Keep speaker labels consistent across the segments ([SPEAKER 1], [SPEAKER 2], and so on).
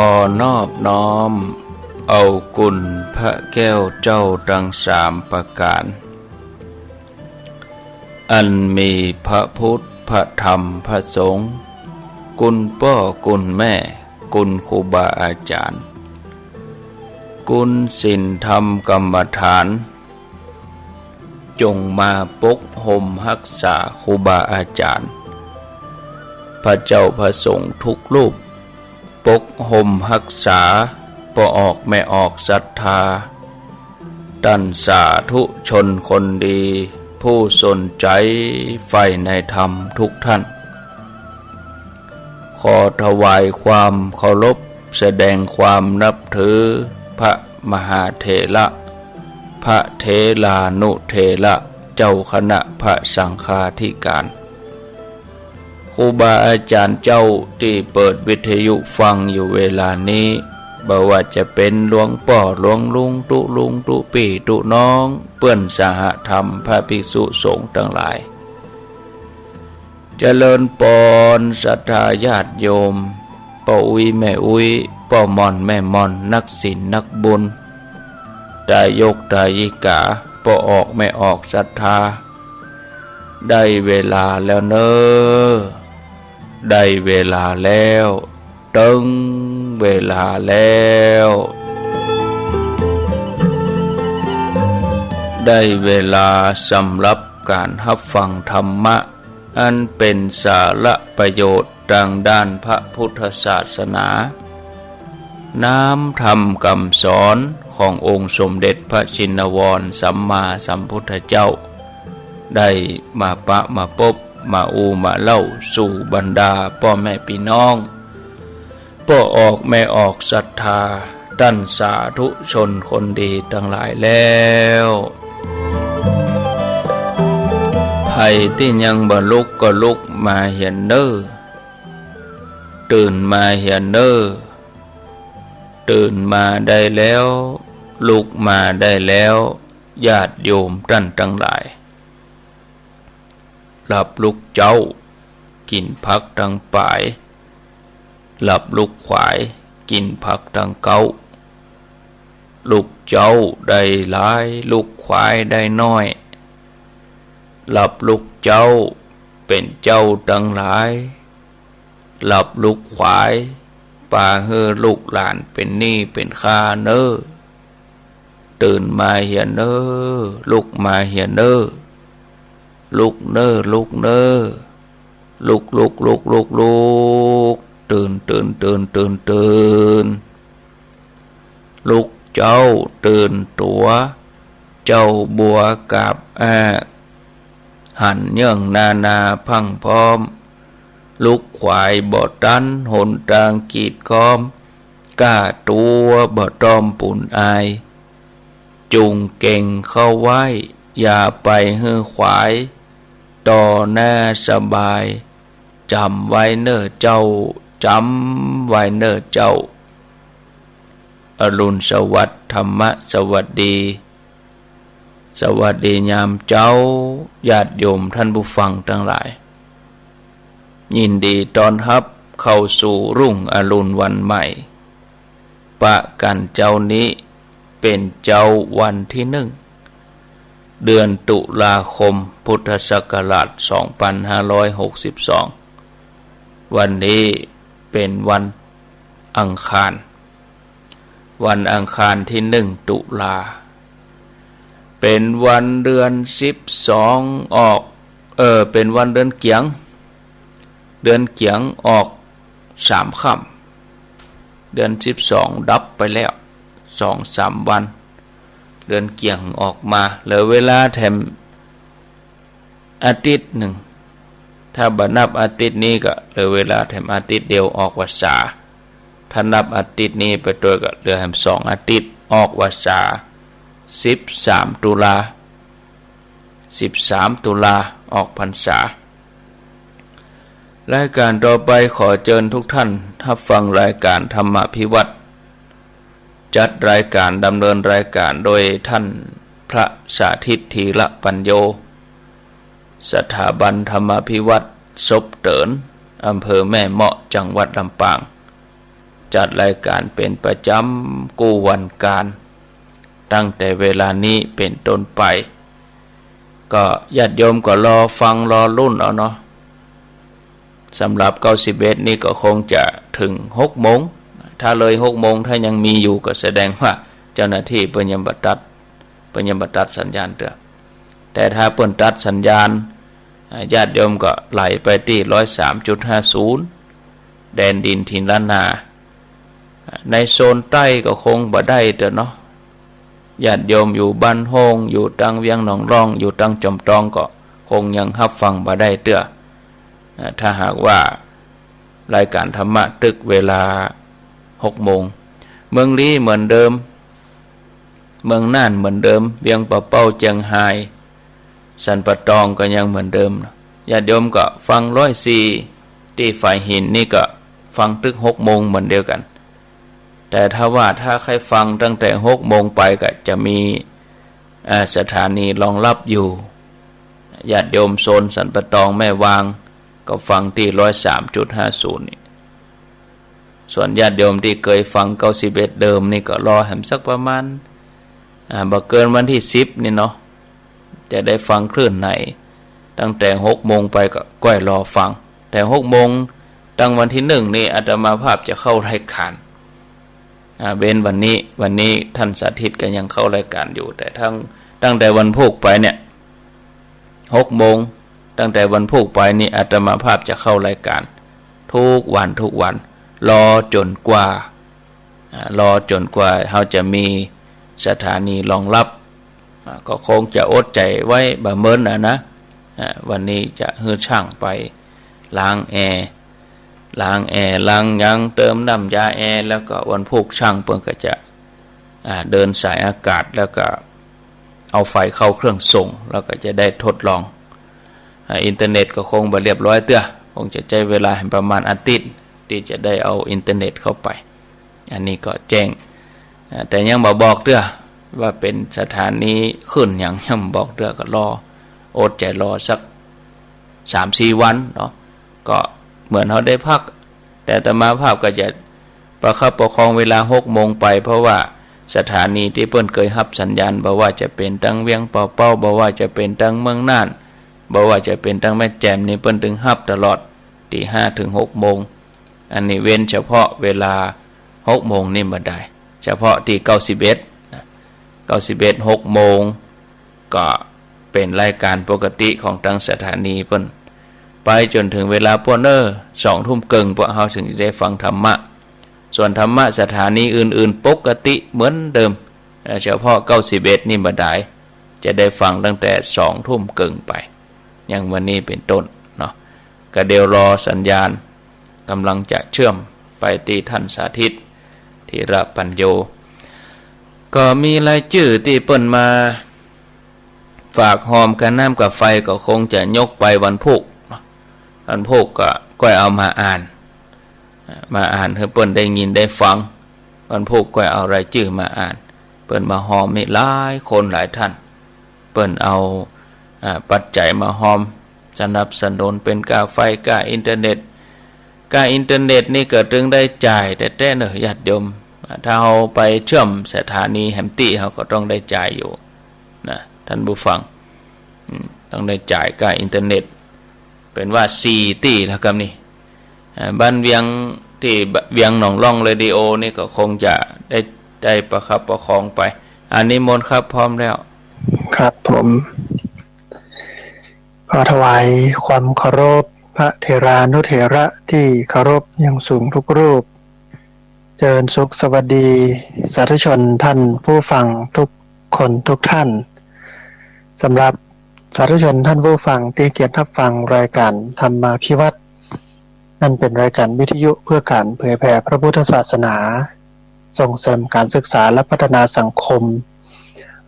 [SPEAKER 1] อนอบน้อมเอากุลพระแก้วเจ้าดังสามประการอันมีพระพุทธพระธรรมพระสงฆ์กุลพ่อกุลแม่กุลครูบาอาจารย์กุลศีลธรรมกรรมฐานจงมาปกห่มรักษาครูบาอาจารย์พระเจ้าพระสงฆ์ทุกรูปปกห่มรักษาปออกไม่ออกศรัทธาดันสาธุชนคนดีผู้สนใจใฝ่ในธรรมทุกท่านขอถวายความเคารพแสดงความนับถือพระมหาเถระพระเถรานุเถระเจ้าคณะพระสังฆาธิการครูบาอาจารย์เจ้าที่เปิดวิทยุฟังอยู่เวลานี้บ่ว่าจะเป็นหลวงพ่อหลวงลุงตุลุงตุปี่ตุน้องเปื้อนสหธรรมพระภิกษุสงฆ์ทั้งหลายเจริญปอนศรัทธาญาติโยมป้าอุ้ยแม่อุ้ยป้ามอนแม่มอนนักศีลนักบุญตายกตายิกาป้ออกไม่ออกศรัทธาได้เวลาแล้วเนอได้เวลาแล้วตึงเวลาแล้วได้เวลาสำหรับการรับฟังธรรมะอันเป็นสาระประโยชน์ทางด้านพระพุทธศาสนาน้ำธรรมคำสอนขององค์สมเด็จพระชินวรสัมมาสัมพุทธเจ้าได้มาปะมาพบมามาเล่าสู่บรรดาพ่อแม่พี่น้องพ่อออกไม่ออกศรัทธาด้านสาธุชนคนดีทั้งหลายแล้วใครที่ยังบ่ลุกก็ลุกมาเหียนเน้อตื่นมาเหียนเน้อตื่นมาได้แล้วลุกมาได้แล้วญาติโยมท่านทั้งหลายหลับลุกเจ้ากินผักทั้งป่ายหลับลุกขวายกินผักทั้งเก้าลุกเจ้าได้หลายลุกขวายได้น้อยหลับลุกเจ้าเป็นเจ้าทั้งหลายหลับลุกขวายป่าเฮือลูกหลานเป็นหนี้เป็นค่าเน้อตื่นมาเหียนเน้อลุกมาเหียนเน้อลุกเน้อลุกเน้อลุกตื่นลุกเจ้าตื่นตัวเจ้าบัวกับหันเยื่องนาพังพร้อมลุกขวายบ่ตันหนทางกีดค้อมกล้าตัวบ่ตอมปุ่นอายจุงเก่งเข้าไว้อย่าไปฮือขวายต่อหน้าสบายจำไว้เน้อเจ้าจำไว้เน้อเจ้าอรุณสวัสดิ์ธรรมะสวัสดีสวัสดียามเจ้าญาติโยมท่านผู้ฟังทั้งหลายยินดีต้อนรับเข้าสู่รุ่งอรุณวันใหม่ปะกันเจ้านี้เป็นเจ้าวันที่1เดือนตุลาคมพุทธศักราช2562วันนี้เป็นวันอังคารที่1ตุลาเป็นวันเดือน12ออกเป็นวันเดือนเกียงออก3ค่ำเดือน12ดับไปแล้ว 2-3 วันเดือนเกียงออกมาเหลือเวลาแถมอาทิตย์หนึ่งถ้าบันับอาทิตย์นี้ก็เหลือเวลาแถมอาทิตย์เดียวออกพรรษาถ้านับอาทิตย์นี้ไปตัวก็เหลือแถม2อาทิตย์ออกพรรษา13 ตุลาออกพรรษารายการต่อไปขอเชิญทุกท่านรับฟังรายการธรรมพิวัตรจัดรายการดำเนินรายการโดยท่านพระสาธิตธีระปัญโยสถาบันธรรมพิวัตรศพเตินอำเภอแม่เมาะจังหวัดลำปาง จัดรายการเป็นประจำกู้วันการตั้งแต่เวลานี้เป็นต้นไปก็ญาติโยมก็รอฟังรอรุ่นเอาเนาะสำหรับ91นี่ก็คงจะถึง6 โมงถ้าเลย6 โมงถ้ายังมีอยู่ก็แสดงว่าเจ้าหน้าที่เปิ้นยังบ่ตัดสัญญาณเด้อแต่ถ้าเปิ้นตัดสัญญาณญาติโยมก็ไหลไปที่ 103.50 แดนดินถิ่นล้านนาในโซนใต้ก็คงบ่ได้เด้อเนาะญาติโยมอยู่บ้านโฮงอยู่ตังเวียงหนองร่องอยู่ตังจอมตองก็คงยังรับฟังบ่ได้เด้อถ้าหากว่ารายการธรรมะตึกเวลา6 โมงเมืองลี้เหมือนเดิมเมืองน่านเหมือนเดิมเวียงปะเป้าเจียงไฮ้สันปะตองก็ยังเหมือนเดิมญาติโยมก็ฟัง104ที่ฝ่ายหินนี่ก็ฟังตึก6 โมงเหมือนเดียวกันแต่ถ้าใครฟังตั้งแต่6 โมงไปก็จะมีสถานีรองรับอยู่ญาติโยมโซนสันปะตองแม่วางก็ฟังที่ 103.50 นี่ส่วนญาติโยมที่เคยฟัง91เดิมนี่ก็รอแหมสักประมาณบ่เกินวันที่10นี่เนาะจะได้ฟังคลื่นไหนตั้งแต่6 โมงไปก็ก้อยรอฟังแต่6 โมงตั้งวันที่1นี่อาตมาภาพจะเข้ารายการเว้นวันนี้ท่านสาธิตก็ยังเข้ารายการอยู่แต่ตั้งแต่วันพุธไปเนี่ย6 โมงตั้งแต่วันพุธไปนี่อาตมาภาพจะเข้ารายการทุกวันรอจนกว่าเขาจะมีสถานีรองรับก็คงจะอดใจไว้บ่เมินนะวันนี้จะฮือช่างไปล้างแอร์ล้างยังเติมน้ำยาแอร์แล้วก็วันพุธช่างเพิ่นก็จะเดินสายอากาศแล้วก็เอาไฟเข้าเครื่องส่งแล้วก็จะได้ทดลองอินเทอร์เน็ตก็คงบ่เรียบร้อยเตื้อคงจะใช้เวลาประมาณอาทิตย์ที่จะได้เอาอินเทอร์เน็ตเข้าไปอันนี้ก็แจ้งแต่ยังบ่บอกเตื้อว่าเป็นสถานีขึ้นอย่างยังบอกเตื้อก็รออดใจรอสัก 3-4 วันเนาะก็เหมือนเขาได้พักแต่อาตมาภาพก็จะประคับประคองเวลา6 โมงไปเพราะว่าสถานีที่เพิ่นเคยรับสัญญาณบ่ว่าจะเป็นตั้งเวียงเป่าเป้าบ่ว่าจะเป็นตั้งเมืองน่านบ่ว่าจะเป็นตั้งแม่แจ่มนี่เพิ่นถึงรับตลอดตี 5 ถึง 6 โมงอันนี้เว้นเฉพาะเวลา6 โมงนี่บ่ได้เฉพาะที่91 6 โมงก็เป็นรายการปกติของทางสถานีเพิ่นไปจนถึงเวลาพวกเนอ2 ทุ่มครึ่งพวกเฮาถึงจะได้ฟังธรรมะส่วนธรรมะสถานีอื่นๆปกติเหมือนเดิมเฉพาะ91นี่บ่ได้จะได้ฟังตั้งแต่2 ทุ่มครึ่งไปอย่างวันนี้เป็นต้นเนาะก็เดี๋ยวรอสัญญาณกำลังจะเชื่อมไปที่ท่านสาธิตธีระปัญโยก็มีรายชื่อที่เปิ้นมาฝากหอมกันน้ำกับไฟก็คงจะยกไปวันพุธก็เอามาอ่านให้เปิ้นได้ยินได้ฟังวันพุธก็เอารายชื่อมาอ่านเปิ้นมาหอมมีหลายคนหลายท่านเปิ้นเอาปัจจัยมาหอมสนับสนุนเป็นค่าไฟค่าอินเทอร์เน็ตนี่ก็ถึงได้จ่ายแต่เนอะญาติโยมถ้าเราไปเชื่อมสถานีแฮมตี้เขาก็ต้องได้จ่ายอยู่นะท่านผู้ฟังต้องได้จ่ายค่าอินเทอร์เน็ตเป็นว่า4ตี้แล้วครับนี่บ้านเวียงที่เวียงหนองร่องเรดิโอนี่ก็คงจะได้ประคับประคองไปอันนี้มนต์ครับพร้อมแล้ว
[SPEAKER 2] ครับผมขอถวายความเคารพพระเถรานุเถระที่เคารพอย่างสูงทุกรูปเจริญสุขสวัสดีสาธุชนท่านผู้ฟังทุกคนทุกท่านสำหรับสาธุชนท่านผู้ฟังที่เกียรติรับฟังรายการธรรมาภิวัตรนั่นเป็นรายการวิทยุเพื่อการเผยแผ่พระพุทธศาสนาส่งเสริมการศึกษาและพัฒนาสังคม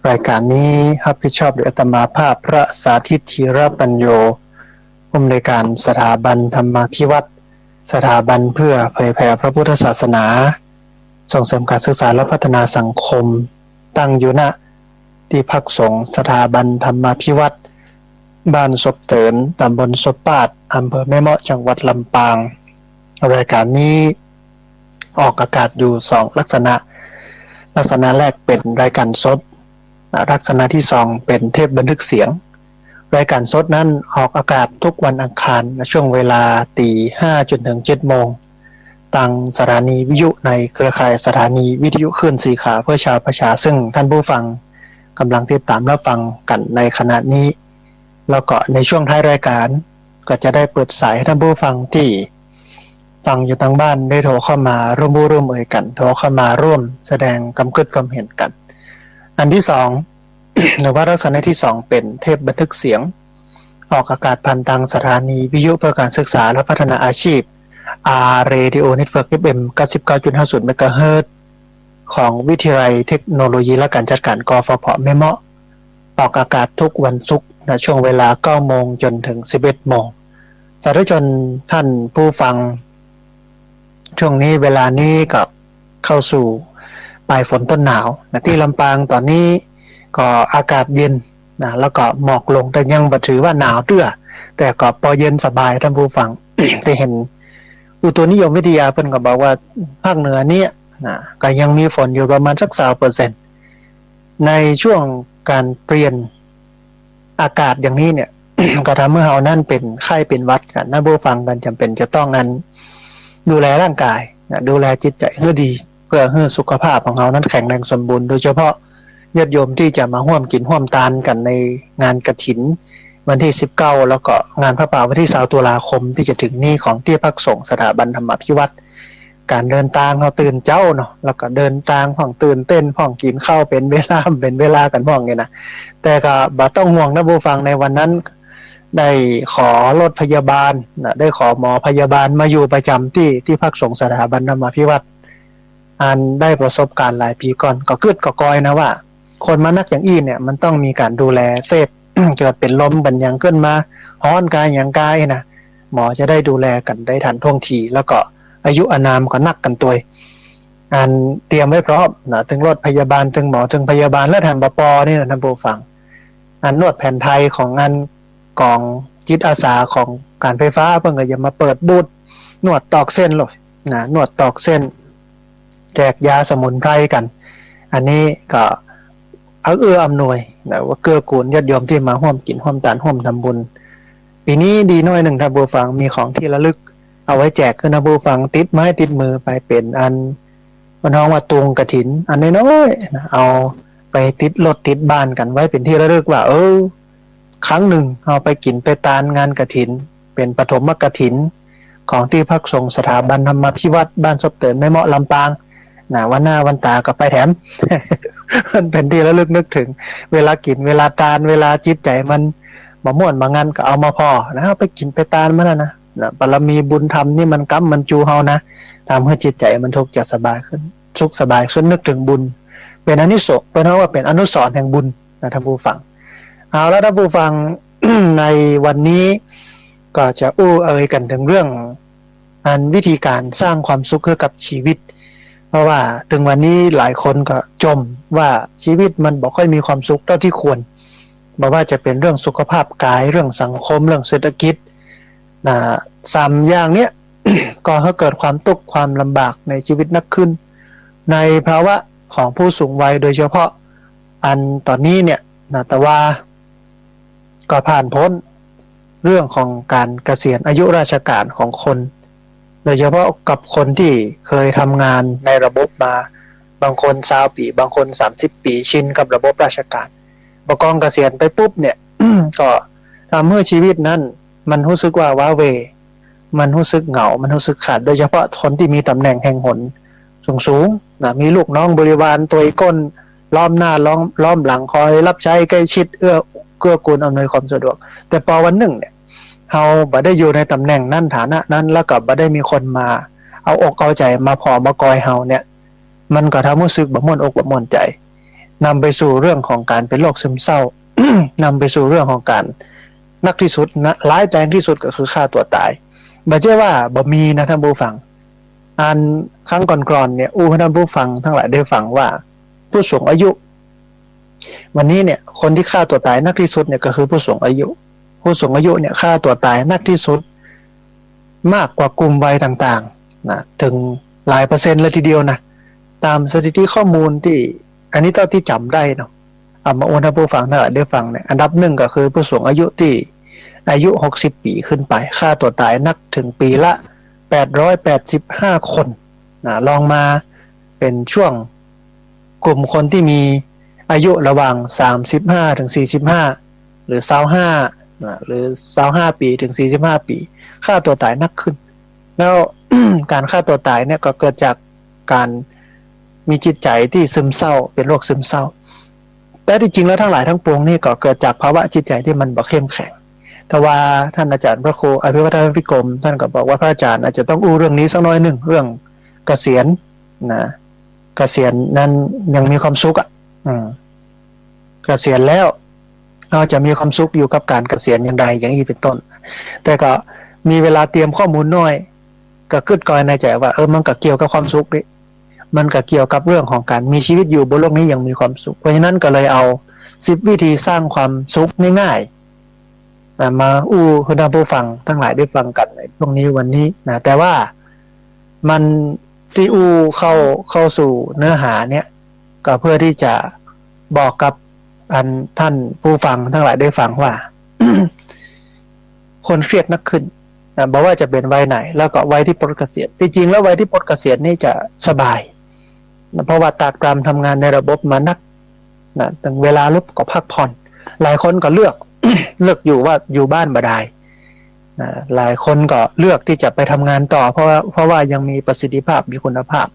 [SPEAKER 2] รายการนี้รับผิดชอบโดยอาตมาภาพพระสาธิตธีระปัญโยผู้อำนวยการสถาบันธรรมาภิวัตรสถาบันเพื่อเผยแผ่พระพุทธศาสนาส่งเสริมการศึกษาและพัฒนาสังคมตั้งอยู่ณที่พักสงฆ์สถาบันธรรมาภิวัตรบ้านศพเตินตำบลศพปาดอำเภอแม่เมาะจังหวัดลำปางรายการนี้ ออกอากาศอยู่สองลักษณะลักษณะแรกเป็นรายการสดลักษณะที่สองเป็นเทปบันทึกเสียงรายการสดนั้นออกอากาศทุกวันอังคารในช่วงเวลา5 จนถึง7 โมงทางสถานีวิทยุในเครือข่ายสถานีวิทยุคลื่นสีขาเพื่อชาวประชาซึ่งท่านผู้ฟังกำลังติดตามรับฟังกันในขณะนี้แล้วก็ในช่วงท้ายรายการก็จะได้เปิดสายให้ท่านผู้ฟังที่ฟังอยู่ทางบ้านได้โทรเข้ามาร่วมเอ่ยกันโทรเข้ามาร่วมแสดงความคิดความเห็นกันอันที่สอง หรือว่าลักษณะที่สองเป็นเทปบันทึกเสียงออกอากาศผ่านทางสถานีวิทยุเพื่อการศึกษาและพัฒนาอาชีพ Radio Network FM 99.50 เมกะเฮิรตซ์ของวิทยาลัยเทคโนโลยีและการจัดการกฟผ.แม่เมาะออกอากาศทุกวันศุกร์ณช่วงเวลา 9 โมงจนถึง 11 โมงสาธุชนท่านผู้ฟังช่วงนี้เวลานี้ก็เข้าสู่ปลายฝนต้นหนาวนะที่ลำปางตอนนี้ก็อากาศเย็นนะแล้วก็หมอกลงแต่ยังบ่ถือว่าหนาวเตื้อแต่ก็พอเย็นสบายท่านผู้ฟัง ได้เห็นอุตุนิยมวิทยาเพิ่นก็บอกว่าภาคเหนือเนี่ยนะก็ยังมีฝนอยู่ประมาณสัก 20% ในช่วงการเปลี่ยนอากาศอย่างนี้เนี่ย ก็ทำให้เฮานั่นเป็นไข้เป็นหวัดกันท่านผู้ฟังกันจำเป็นจะต้องนั้นดูแลร่างกายนะดูแลจิตใจให้ดีเพื่อให้สุขภาพของเรานั้นแข็งแรงสมบูรณ์โดยเฉพาะญาติโยมที่จะมาร่วมกินร่วมทานกันในงานกฐินวันที่19แล้วก็งานพระป่าวันที่20 ตุลาคมที่จะถึงนี้ของที่พักสงฆ์สถาบันธรรมภิวัตรการเดินทางเราตื่นเจ้าเนาะแล้วก็เดินทางพ่องตื่นเต้นพ่องกินข้าวเป็นเวลากันพ่องเนี่ยนะแต่ก็บ่ต้องห่วงนะผู้ฟังในวันนั้นได้ขอรถพยาบาลนะได้ขอหมอพยาบาลมาอยู่ประจำที่พักสงฆ์สถาบันธรรมภิวัตรอันได้ประสบการณ์หลายปีก่อนก็กึดก็กอยนะว่าคนมานักอย่างอี้เนี่ยมันต้องมีการดูแลเซฟ เกิดเป็นลมบันยังขึ้นมาฮ้อนกายอย่างกายนะหมอจะได้ดูแลกันได้ทันท่วงทีแล้วก็อายุอานามก็นักกันตัวอันเตรียมไว้พร้อมนะถึงรถพยาบาลถึงหมอถึงพยาบาลและทางปปนี่นะท่านผู้ฟังอันนวดแผนไทยของงานกองจิตอาสาของการไฟฟ้าเพิ่งก็จะมาเปิดบูธนวดตอกเส้นเลยนะนวดตอกเส้นแจกยาสมุนไพรกันอันนี้ก็เอื้ออำนวยนะว่าเกื้อกูลญาติโยมที่มาร่วมกินร่วมทานร่วมทำบุญปีนี้ดีน้อยหนึ่งท่านผู้ฟังมีของที่ระลึกเอาไว้แจกคือท่านผู้ฟังติดไม้ติดมือไปเป็นอันวันน้องว่าตุงกฐินอันน้อยๆนะเอาไปติดรถติดบ้านกันไว้เป็นที่ระลึกว่าครั้งหนึ่งเอาไปกินไปทานงานกฐินเป็นปฐมกฐินของที่พักสงฆ์สถาบันธรรมภิวัตรบ้านซบเตินแม่เมาะลำปางนะวันหน้าวันตาก็ไปแถม มันเป็นที่ระลึกนึกถึงเวลากินเวลาทานเวลาจิตใจมันบ่ม่วนบ่งันก็เอามาพอนะเอาไปกินไปทานมาแล้วนะบารมีบุญธรรมนี่มันกำมันจูเฮานะทำให้จิตใจมันทุกข์จะสบายขึ้นสุขสบายขึ้นนึกถึงบุญเป็นอานิสงส์เป็นเพราะว่าเป็นอนุสรณ์แห่งบุญนะท่านผู้ฟังเอาแล้วท่านผู้ฟัง ในวันนี้ก็จะเอ่ยกันถึงเรื่องอันวิธีการสร้างความสุขให้กับชีวิตเพราะว่าถึงวันนี้หลายคนก็จมว่าชีวิตมันบ่ค่อยมีความสุขเท่าที่ควรบ่ว่าจะเป็นเรื่องสุขภาพกายเรื่องสังคมเรื่องเศรษฐกิจ3 อย่างเนี้ย ก็ให้เกิดความทุกข์ความลำบากในชีวิตนักขึ้นในภาวะของผู้สูงวัยโดยเฉพาะอันตอนนี้เนี่ยแต่ว่าก็ผ่านพ้นเรื่องของการเกษียณอายุราชการของคนโดยเฉพาะกับคนที่เคยทำงานในระบบมาบางคน20 ปีบางคน30 ปีชินกับระบบราชการพอกองเกษียณไปปุ๊บเนี่ย ก็ทำให้ชีวิตนั้นมันรู้สึกว่าว้าเหวมันรู้สึกเหงามันรู้สึกขาดโดยเฉพาะคนที่มีตำแหน่งแห่งหนสูงนะมีลูกน้องบริวารตัวก้นล้อมหน้าล้อมหลังคอยรับใช้ใกล้ชิดเกื้อกูลอำนวยความสะดวกแต่พอวันหนึ่งเนี่ยเฮาบ่ได้อยู่ในตำแหน่งนั้นฐานะนั้นแล้วก็บ่ได้มีคนมาเอาอกเอาใจมาพอมากอยเฮาเนี่ยมันก็ทำให้รู้สึกบ่ม่วนอกบ่ม่วนใจนำไปสู่เรื่องของการเป็นโรคซึมเศร้า นำไปสู่เรื่องของการนักที่สุดนะร้ายแรงที่สุดก็คือฆ่าตัวตายบ่ใช่ว่าบ่มีนะท่านผู้ฟังอันครั้งก่อนๆเนี่ยท่านผู้ฟังทั้งหลายได้ฟังว่าผู้สูงอายุวันนี้เนี่ยคนที่ฆ่าตัวตายนักที่สุดเนี่ยก็คือผู้สูงอายุเนี่ยฆ่าตัวตายนักที่สุดมากกว่ากลุ่มวัยต่างๆนะถึง หลายเปอร์เซ็นต์เลยทีเดียวนะตามสถิติข้อมูลที่อันนี้เท่าที่จำได้เนาะเอามาอวดให้ผู้ฟังทั้งหลายได้ฟังเนี่ยอันดับหนึ่งก็คือผู้สูงอายุที่อายุ60ปีขึ้นไปค่าตัวตายนักถึงปีละ885คนนะลองมาเป็นช่วงกลุ่มคนที่มีอายุระหว่าง35ถึง45หรือ25นะหรือ25ปีถึง45ปีค่าตัวตายนักขึ้นแล้ว การฆ่าตัวตายเนี่ยก็เกิดจากการมีจิตใจที่ซึมเศร้าเป็นโรคซึมเศร้าแต่ที่จริงแล้วทั้งหลายทั้งปวงนี่ก็เกิดจากภาวะจิตใจที่มันบ่เข้มแข็งแต่ว่าท่านอาจารย์พระครูอภิวัฒนพิกรมท่านก็บอกว่าพระอาจารย์อาจจะต้องอู้เรื่องนี้สักน้อยหนึ่งเรื่องเกษียณนะเกษียณนั้นยังมีความสุขเกษียณแล้วเราจะมีความสุขอยู่กับการเกษียณอย่างใดอย่างนี้เป็นต้นแต่ก็มีเวลาเตรียมข้อมูลน้อยก็คิดก่อนในใจว่ามันก็เกี่ยวกับความสุขดิมันก็เกี่ยวกับเรื่องของการมีชีวิตอยู่บนโลกนี้อย่างมีความสุขเพราะฉะนั้นก็เลยเอา10วิธีสร้างความสุขง่ายๆมาคุณผู้ฟังทั้งหลายได้ฟังกันในตรงนี้วันนี้นะแต่ว่ามันที่เข้าสู่เนื้อหาเนี่ยก็เพื่อที่จะบอกกับท่านผู้ฟังทั้งหลายได้ฟังว่า คนเครียดนักขึ้นบอกว่าจะเป็นวัยไหนแล้วก็วัยที่ปลดเกษียณจริงๆแล้ววัยที่ปลดเกษียณนี่จะสบายเพราะว่าตากตรำทำงานในระบบมานักถึงเวลาลุกก็พักผ่อนหลายคนก็เลือก เลือกอยู่ว่าอยู่บ้านบ่ได้หลายคนก็เลือกที่จะไปทำงานต่อเพราะว่ายังมีประสิทธิภาพมีคุณภาพ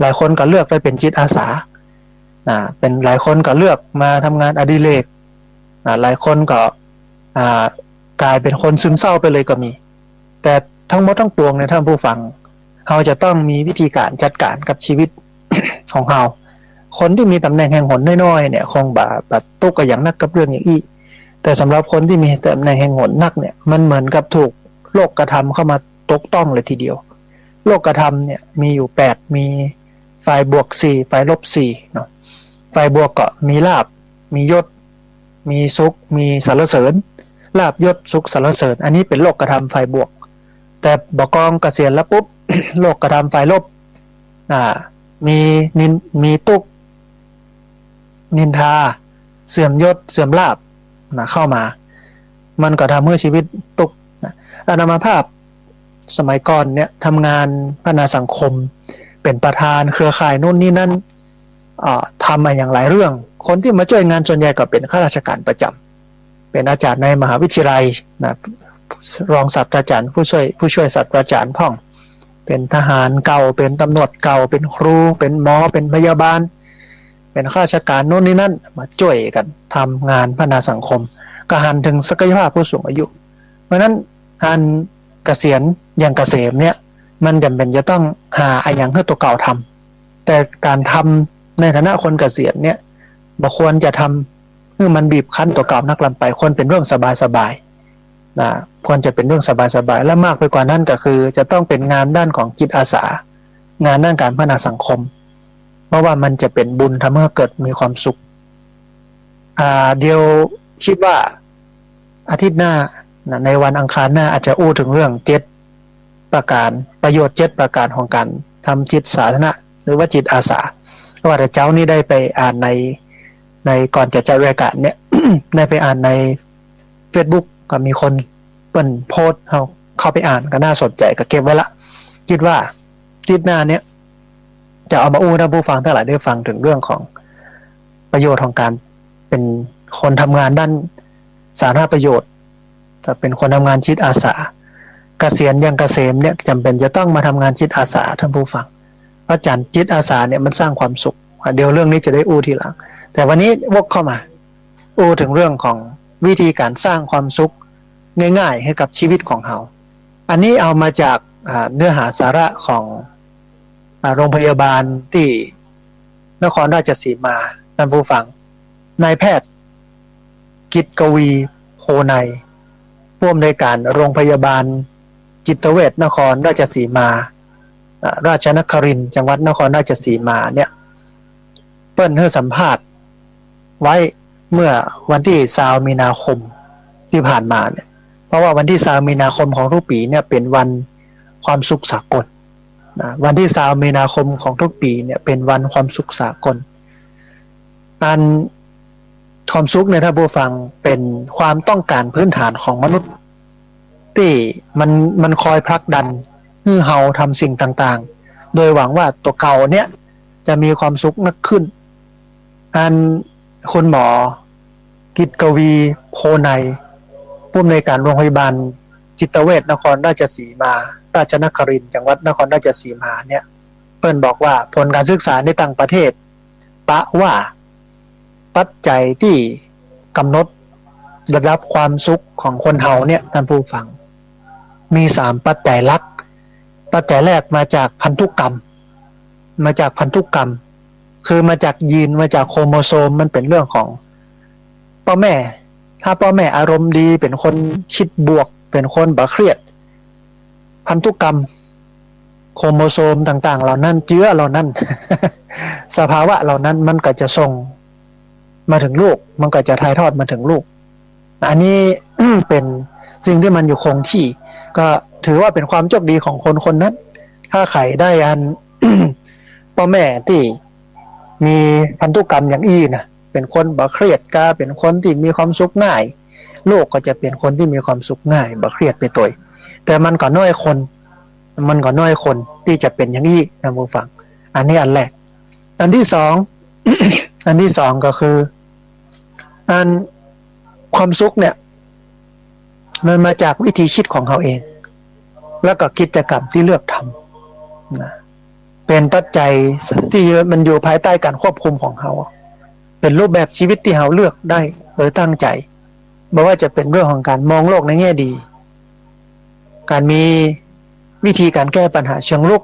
[SPEAKER 2] หลายคนก็เลือกไปเป็นจิตอาสาเป็นหลายคนก็เลือกมาทำงานอดิเรกหลายคนก็กลายเป็นคนซึมเศร้าไปเลยก็มีแต่ทั้งหมดทั้งปวงเนี่ยท่านผู้ฟังเราจะต้องมีวิธีการจัดการกับชีวิต ของเราคนที่มีตำแหน่งแห่งหนน้อยๆเนี่ยคงบาตุกก็อย่างนักกับเรื่องอย่างอี้แต่สำหรับคนที่มีตำแหน่งแห่งหนนักเนี่ยมันเหมือนกับถูกโลกกระทำเข้ามาตกต้องเลยทีเดียวโลกกระทำเนี่ยมีอยู่8มีฝ่ายบวก4ฝ่ายลบ4เนาะฝ่ายบวกก็มีลาภมียศมีสุขมีสรรเสริญลาภยศสุขสรรเสริญอันนี้เป็นโลกกระทำฝ่ายบวกแต่บกองเกษียณแล้วปุ๊บ โลกกระทำฝ่ายลบมีตุกนินทาเสื่อมยศเสื่อมลาภเข้ามามันก็ทำให้ชีวิตตุกอาตมาภาพสมัยก่อนเนี่ยทำงานพัฒนาสังคมเป็นประธานเครือข่ายนู่นนี่นั่นทำมาอย่างหลายเรื่องคนที่มาช่วยงานส่วนใหญ่ก็เป็นข้าราชการประจำเป็นอาจารย์ในมหาวิทยาลัยนะรองศาสตราจารย์ผู้ช่วยศาสตราจารย์พ่องเป็นทหารเก่าเป็นตำรวจเก่าเป็นครูเป็นหมอเป็นพยาบาลเป็นข้าราชการโน่นนี่นั่นมาช่วยกันทำงานพัฒนาสังคมก็หันถึงศักยภาพผู้สูงอายุเพราะฉะนั้นการเกษียณอย่างเกษมเนี่ยมันจำเป็นจะต้องหาอย่างให้ตัวเก่าทำแต่การทำในฐานะคนเกษียณเนี่ยบ่ควรจะทำให้มันบีบคั้นตัวเก่านักลำไปควรเป็นเรื่องสบายๆควรจะเป็นเรื่องสบายๆและมากไปกว่านั้นก็คือจะต้องเป็นงานด้านของจิตอาสางานด้านการพัฒนาสังคมเพราะว่ามันจะเป็นบุญทำให้เกิดมีความสุขเดี๋ยวคิดว่าอาทิตย์หน้าในวันอังคารหน้าอาจจะอู้ถึงเรื่อง7ประการประโยชน์7ประการของการทำจิตสาธารณะหรือว่าจิตอาสาเพราะว่าเจ้านี่ได้ไปอ่านในก่อนจะจัดรายการเนี่ย ได้ไปอ่านใน Facebook ก็มีคนเปิ้นโพสต์เข้าไปอ่านก็น่าสนใจก็เก็บไว้ละคิดว่าอาทิตย์หน้าเนี่ยจะเอามาอู้ให้ผู้ฟังทั้งหลายได้ฟังถึงเรื่องของประโยชน์ของการเป็นคนทำงานด้านสาธารณประโยชน์ถ้าเป็นคนทำงานจิตอาสาเกษียณอย่างเกษมเนี่ยจำเป็นจะต้องมาทำงานจิตอาสาท่านผู้ฟังเพราะจันจิตอาสาเนี่ยมันสร้างความสุขเดี๋ยวเรื่องนี้จะได้อู้ทีหลังแต่วันนี้วกเข้ามาอู้ถึงเรื่องของวิธีการสร้างความสุขง่ายๆให้กับชีวิตของเราอันนี้เอามาจากเนื้อหาสาระของโรงพยาบาลที่นครราชสีมาท่านผู้ฟังนายแพทย์กิตกวีโพไนผู้อำนวยการโรงพยาบาลจิตเวชนครราชสีมาราชนครินทร์จังหวัดนครราชสีมาเนี่ยเปิ้นให้สัมภาษณ์ไว้เมื่อวันที่20มีนาคมที่ผ่านมาเนี่ยเพราะว่าวันที่20มีนาคมของทุกปีเนี่ยเป็นวันความสุขสากล นะวันที่3 มีนาคมของทุกปีเนี่ยเป็นวันความสุขสากลอันความสุขเนี่ยถ้าผู้ฟังเป็นความต้องการพื้นฐานของมนุษย์ที่มันคอยผลักดันให้เฮาทำสิ่งต่างๆโดยหวังว่าตัวเก่าเนี่ยจะมีความสุขมากขึ้นอันคุณหมอกิตกวีโพไนผู้อำนวยการโรงพยาบาลจิตเวชนครราชสีมาราชนครินทร์จังหวัดนครราชสีมาเนี่ยเปิ้นบอกว่าผลการศึกษาในต่างประเทศปะว่าปัจจัยที่กำหนดระดับความสุขของคนเฮาเนี่ยท่านผู้ฟังมี3ปัจจัยหลักปัจจัยแรกมาจากพันธุกรรมคือมาจากยีนมาจากโครโมโซมมันเป็นเรื่องของพ่อแม่ถ้าพ่อแม่อารมณ์ดีเป็นคนคิดบวกเป็นคนบ่เครียดพันธุกรรมโครโมโซมต่างๆเหล่านั้นเชื้อเหล่านั้น สภาวะเหล่านั้นมันก็จะส่งมาถึงลูกมันก็จะถ่ายทอดมาถึงลูกอันนี้ เป็นสิ่งที่มันอยู่คงที่ก็ถือว่าเป็นความโชคดีของคนคนนั้นถ้าใครได้อัน พ่อแม่ที่มีพันธุกรรมอย่างอี้นะเป็นคนบ่เครียดก็เป็นคนที่มีความสุขง่ายลูกก็จะเป็นคนที่มีความสุขง่ายบ่เครียดไปตัวแต่มันก็น้อยคนที่จะเป็นอย่างนี้นะผู้ฟังอันนี้อันแรกอันที่สอง อันที่สองก็คืออันความสุขเนี่ยมันมาจากวิธีคิดของเขาเองแล้วก็กิจกรรมที่เลือกทำนะเป็นปัจจัยที่มันอยู่ภายใต้การควบคุมของเขาเป็นรูปแบบชีวิตที่เขาเลือกได้โดยตั้งใจไม่ว่าจะเป็นเรื่องของการมองโลกในแง่ดีการมีวิธีการแก้ปัญหาเชิงรุก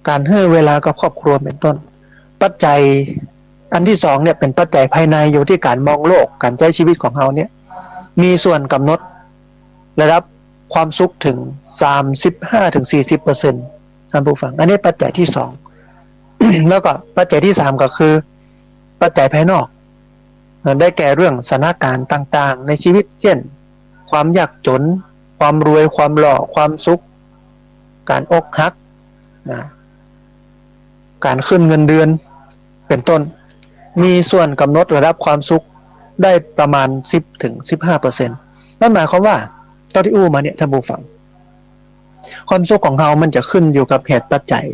[SPEAKER 2] การให้เวลากับครอบครัวเป็นต้นปัจจัยอันที่สองเนี่ยเป็นปัจจัยภายในอยู่ที่การมองโลกการใช้ชีวิตของเขาเนี่ยมีส่วนกำหนดระดับความสุขถึง 35-40% ท่านผู้ฟังอันนี้ปัจจัยที่สอง แล้วก็ปัจจัยที่สามก็คือปัจจัยภายนอกได้แก่เรื่องสถานการณ์ต่างๆในชีวิตเช่นความยากจนความรวยความหล่อความสุขการอกหักนะการขึ้นเงินเดือนเป็นต้นมีส่วนกำหนดระดับความสุขได้ประมาณ 10-15% นั่นหมายความว่าตอนที่อู้มาเนี่ยท่านผู้ฟังความสุขของเรามันจะขึ้นอยู่กับเหตุปัจจัย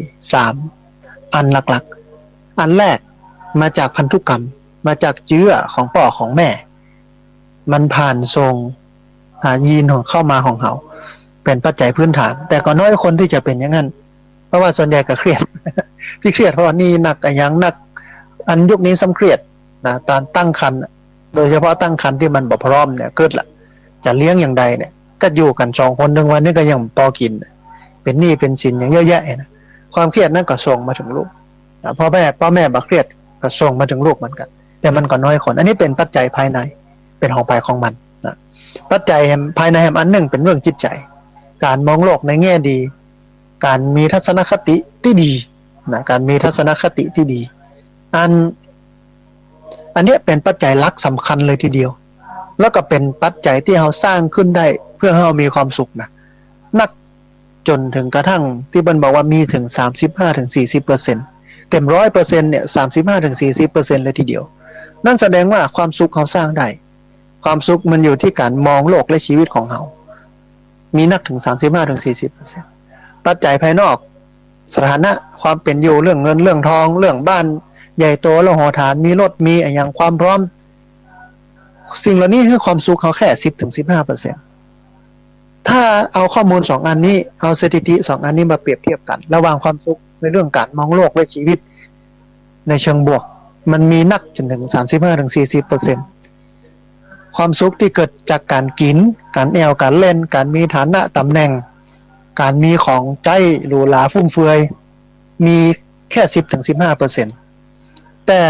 [SPEAKER 2] 3อันหลักๆอันแรกมาจากพันธุกรรมมาจากเชื้อของพ่อของแม่มันผ่านทรงยีนของเข้ามาของเขาเป็นปัจจัยพื้นฐานแต่ก็น้อยคนที่จะเป็นอย่างนั้นเพราะว่าส่วนใหญ่ก็เครียด ที่เครียดเพราะว่านี่หนักอย่างหนักอันยุคนี้ซ้ำเครียดนะตอนตั้งครรภ์โดยเฉพาะตั้งครรภ์ที่มันบ่พร้อมเนี่ยเกิดละจะเลี้ยงอย่างใดเนี่ยก็อยู่กัน2 คน1 วันนี้ก็ยังพอกินเป็นหนี้เป็นสินอย่างเยอะแยะนะความเครียดนั่นก็ส่งมาถึงลูกพ่อแม่บ่เครียดก็ส่งมาถึงลูกเหมือนกันแต่มันก็น้อยคนอันนี้เป็นปัจจัยภายในเป็นของภายของมันนะปัจจัยภายในอันหนึ่งเป็นเรื่องจิตใจการมองโลกในแง่ดีการมีทัศนคติที่ดีนะการมีทัศนคติที่ดีอันนี้เป็นปัจจัยหลักสำคัญเลยทีเดียวแล้วก็เป็นปัจจัยที่เราสร้างขึ้นได้เพื่อให้เรามีความสุขนะนักจนถึงกระทั่งที่บรรบอกว่ามีถึง 35-40% เต็ม 100% เนี่ย 35-40% เลยทีเดียวนั่นแสดงว่าความสุขเขาสร้างได้ความสุขมันอยู่ที่การมองโลกและชีวิตของเรามีนักถึง 35-40% ปัจจัยภายนอกสถานะความเป็นอยู่เรื่องเงินเรื่องทองเรื่องบ้านใหญ่โตแล้วหอฐานมีรถมีอย่างความพร้อมสิ่งเหล่านี้คือความสุขเขาแค่ 10-15% ถ้าเอาข้อมูล2 อันนี้เอาสถิติ2 อันนี้มาเปรียบเทียบกันระหว่างความสุขในเรื่องการมองโลกและชีวิตในเชิงบวกมันมีนักจนถึง 35-40% ความสุขที่เกิดจากการกินการแอวการเล่นการมีฐานะตำแหน่งการมีของใจหรูหราฟุ่มเฟือยมีแค่ 10-15% แต่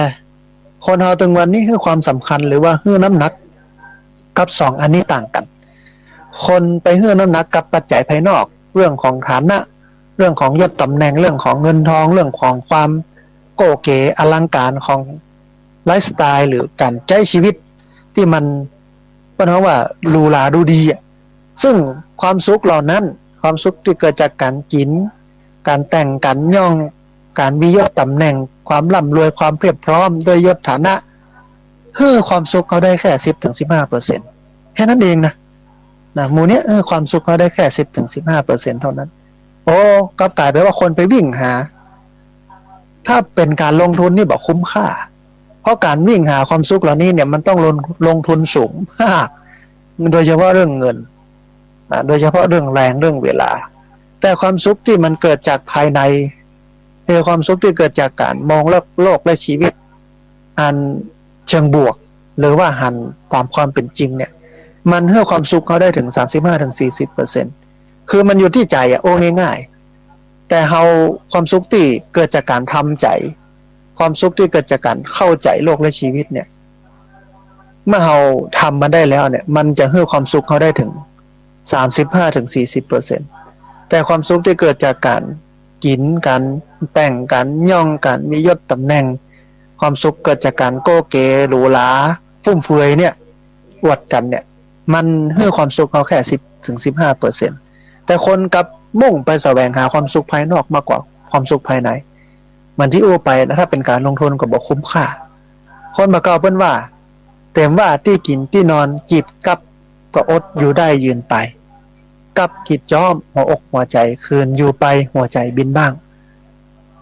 [SPEAKER 2] คนเราถึงวันนี้คือความสำคัญหรือว่าคือน้ำหนักกับ2 อันนี้ต่างกันคนไปให้น้ำหนักกับปัจจัยภายนอกเรื่องของฐานะเรื่องของยศตำแหน่งเรื่องของเงินทองเรื่องของความโก๋เก๋อลังการของไลฟ์สไตล์หรือการใช้ชีวิตที่มันเพราะว่าหรูหราดูดีซึ่งความสุขเหล่านั้นความสุขที่เกิดจากการกิน การแต่งการย่องการวิยศตำแหน่งความร่ำรวยความเพียบพร้อมโดยยศฐานะความสุขเขาได้แค่10-15%แค่นั้นเองนะหมู่เนี้ยความสุขเขาได้แค่10-15%เท่านั้นโอ้ก็กลายไปว่าคนไปวิ่งหาถ้าเป็นการลงทุนนี่บอกคุ้มค่าเพราะการวิ่งหาความสุขเหล่านี้เนี่ยมันต้องลงทุนสูงมากโดยเฉพาะเรื่องเงินโดยเฉพาะเรื่องแรงเรื่องเวลาแต่ความสุขที่มันเกิดจากภายในคือความสุขที่เกิดจากการมองโลกและชีวิตอันเชิงบวกหรือว่าหันตามความเป็นจริงเนี่ยมันให้ความสุขเขาได้ถึง35-40%คือมันอยู่ที่ใจโอ้ง่ายๆแต่ความสุขที่เกิดจากการทำใจความสุขที่เกิดจากการเข้าใจโลกและชีวิตเนี่ยเมื่อเราทำมันได้แล้วเนี่ยมันจะให้ความสุขเขาได้ถึง35-40%แต่ความสุขที่เกิดจากการกินการแต่งการย่องการมียศตำแหน่งความสุขเกิดจากการโก้เก๋หรูหราฟุ่มเฟือยเนี่ยอวดกันเนี่ยมันให้ความสุขเขาแค่10-15%แต่คนกับมุ่งไปแสวงหาความสุขภายนอกมากกว่าความสุขภายในมันที่อู้ไปนะถ้าเป็นการลงทุนก็บอกคุ้มค่าคนมาเก่าเปิ้นว่าเต็มว่าที่กินที่นอนจีบกับก็อดอยู่ได้ยืนไปกับกิดจ้อมหัวอกหัวใจคืนอยู่ไปหัวใจบินบ้าง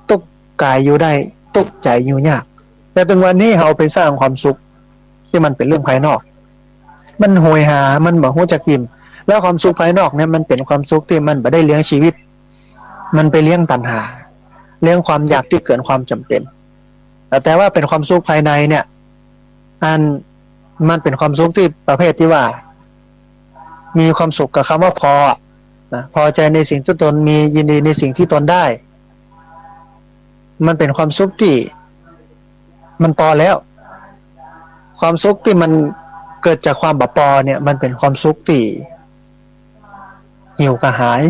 [SPEAKER 2] ตุกกายอยู่ได้ตุกใจอยู่ยากแต่ถึงวันนี้เราไปสร้างความสุขที่มันเป็นเรื่องภายนอกมันโหยหามันบ่ฮู้จักอิ่มแล้วความสุขภายนอกเนี่ยมันเป็นความสุขที่มันบ่ได้เลี้ยงชีวิตมันไปเลี้ยงตัณหาเลี้ยงความอยากที่เกินความจำเป็นแต่ว่าเป็นความสุขภายในเนี่ยมันเป็นความสุขที่ประเภทที่ว่ามีความสุขกับคำว่าพอนะพอใจในสิ่งที่ตนมียินดีในสิ่งที่ตนได้มันเป็นความสุขที่มันพอแล้วความสุขที่มันเกิดจากความบ่พอเนี่ยมันเป็นความสุขที่หิวกระหาย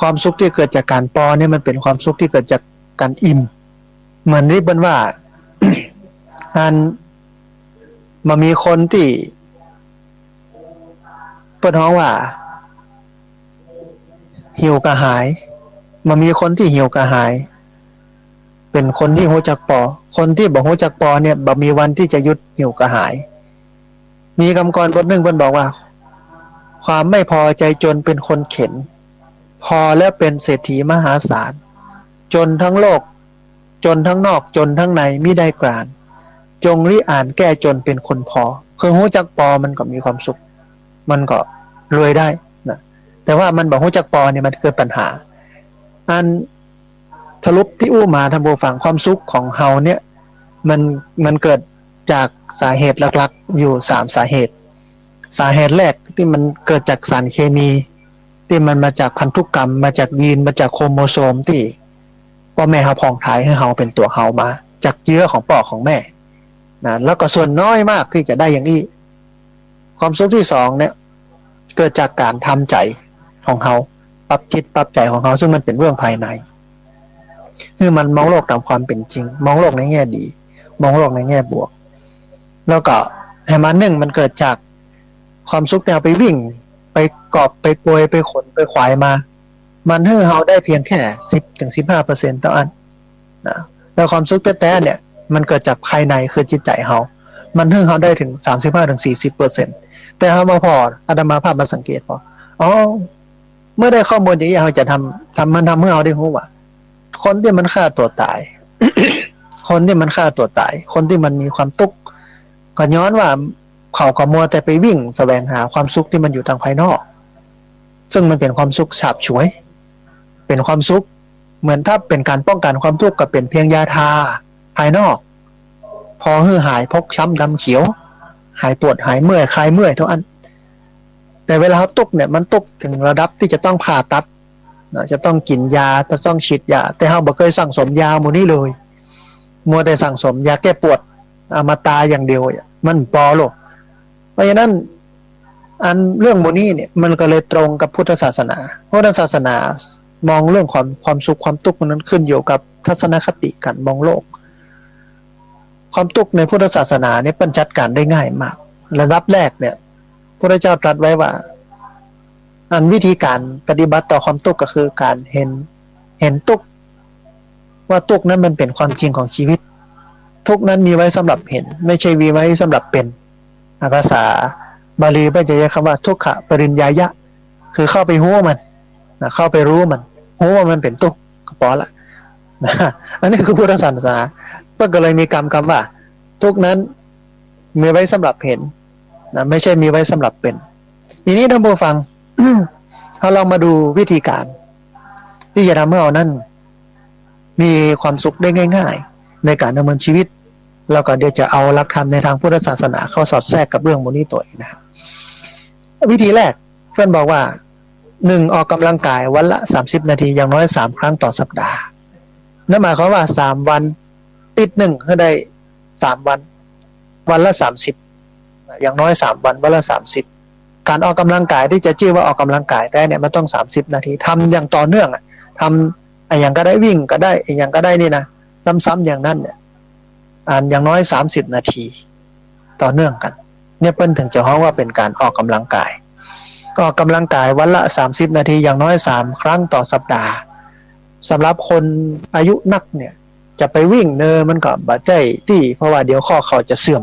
[SPEAKER 2] ความสุขที่เกิดจากการพอเนี่ยมันเป็นความสุขที่เกิดจากการอิ่มเหมือนที่เปิ้นว่า มันมีคนที่เปิ้นฮ้องว่าหิวกระหายมันมีคนที่หิวกระหายเป็นคนที่รู้จักพอคนที่บ่รู้จักพอเนี่ยบ่มีวันที่จะหยุดหิวกระหายมีคำกรบทหนึ่งเพิ่นบอกว่าความไม่พอใจจนเป็นคนเข็นพอแล้วเป็นเศรษฐีมหาศาลจนทั้งโลกจนทั้งนอกจนทั้งในมิได้กรานจงริอ่านแก้จนเป็นคนพอคือรู้จักพอมันก็มีความสุขมันก็รวยได้นะแต่ว่ามันบ่รู้จักพอเนี่ยมันคือปัญหาสรุปที่อู้มาทำโบฟังความสุขของเฮาเนี่ยมันเกิดจากสาเหตุหลักๆอยู่3สาเหตุแรกที่มันเกิดจากสารเคมีที่มันมาจากพันธุกรรมมาจากยีนมาจากโครโมโซมที่พ่อแม่เฮาพองถ่ายให้เฮาเป็นตัวเฮามาจากเชื้อของพ่อของแม่นะแล้วก็ส่วนน้อยมากที่จะได้อย่างนี้ความสุขที่2เนี่ยเกิดจากการทำใจของเฮาปรับจิตปรับใจของเฮาซึ่งมันเป็นเรื่องภายในคือมันมองโลกตามความเป็นจริงมองโลกในแง่ดีมองโลกในแง่บวกแล้วก็ให้มันเกิดจากความสุขแนวไปวิ่งไปกอบไปโกยไปขนไปขวายมามันให้เฮาได้เพียงแค่10-15%เท่านั้นนะแล้วความสุขแท้ๆเนี่ยมันเกิดจากภายในคือจิตใจเฮามันให้เฮาได้ถึง35-40%แต่เฮามาพออาตมาภาพมาสังเกตพอเมื่อได้ข้อมูลอย่างนี้เฮาจะทำเมื่อเฮาได้รู้ว่าคนที่มันฆ่าตัวตาย คนที่มันฆ่าตัวตายคนที่มันมีความทุกข์ก็ย้อนว่าเขาก็มัวแต่ไปวิ่งแสวงหาความสุขที่มันอยู่ทางภายนอกซึ่งมันเป็นความสุขฉาบฉวยเป็นความสุขเหมือนถ้าเป็นการป้องกันความทุกข์ก็เป็นเพียงยาทาภายนอกพอหายพกช้ำดำเขียวหายปวดหายเมื่อยคลายเมื่อยเท่านั้นแต่เวลาเขาตุกเนี่ยมันตุกถึงระดับที่จะต้องผ่าตัดจะต้องกินยาจะต้องฉีดยาแต่เฮาบ่เคยสั่งสมยาหมู่นี้เลยมัวแต่สั่งสมยาแก้ปวดอมตะอย่างเดียวมันปอโลกเพราะฉะนั้นเรื่องหมู่นี้เนี่ยมันก็เลยตรงกับพุทธศาสนามองเรื่องความสุขความทุกข์มันนั้นขึ้นอยู่กับทัศนคติการมองโลกความทุกข์ในพุทธศาสนาเนี่ยจัดการได้ง่ายมากระดับแรกเนี่ยพระเจ้าตรัสไว้ว่าวิธีการปฏิบัติต่อความทุกข์ก็คือการเห็น เห็นทุกข์ว่าทุกข์นั้นมันเป็นความจริงของชีวิตทุกข์นั้นมีไว้สำหรับเห็นไม่ใช่มีไว้สำหรับเป็นภาษาบาลีก็จะใช้คำว่าทุกขะปริญญายะคือเข้าไปรู้มันนะเข้าไปรู้มันรู้ว่ามันเป็นทุกข์ก็พอละนะอันนี้คือพุทธศาสนาก็เลยมีคำว่าทุกข์นั้นมีไว้สำหรับเห็นนะไม่ใช่มีไว้สำหรับเป็นทีนี้ท่านผู้ฟัง เราลองมาดูวิธีการที่จะทำให้เรานั้นมีความสุขได้ง่ายๆในการดำเนินชีวิตแล้วก็เดี๋ยวจะเอาหลักธรรมในทางพุทธศาสนาเข้าสอดแทรกกับเรื่องพวกนี้ตัวเองนะครับวิธีแรกเพื่อนบอกว่า1ออกกำลังกายวันละ30นาทีอย่างน้อย3ครั้งต่อสัปดาห์นั่นหมายความว่า3วันติด1ก็ได้3วันวันละ30อย่างน้อย3วันวันละ30การออกกำลังกายที่จะชื่อว่าออกกำลังกายได้เนี่ยมันต้อง30นาทีทำอย่างต่อเนื่องทำอย่างก็ได้วิ่งก็ได้อย่างก็ได้นี่นะซ้ำๆอย่างนั้นเนี่ยอย่างน้อย30นาทีต่อเนื่องกันเนี่ยเปิ้นถึงจะฮ้องว่าเป็นการออกกำลังกายก็ออกกำลังกายวันละ30นาทีอย่างน้อย3ครั้งต่อสัปดาห์สำหรับคนอายุนักเนี่ยจะไปวิ่งมันก็บ่ใจที่เพราะว่าเดี๋ยวข้อเขาจะเสื่อม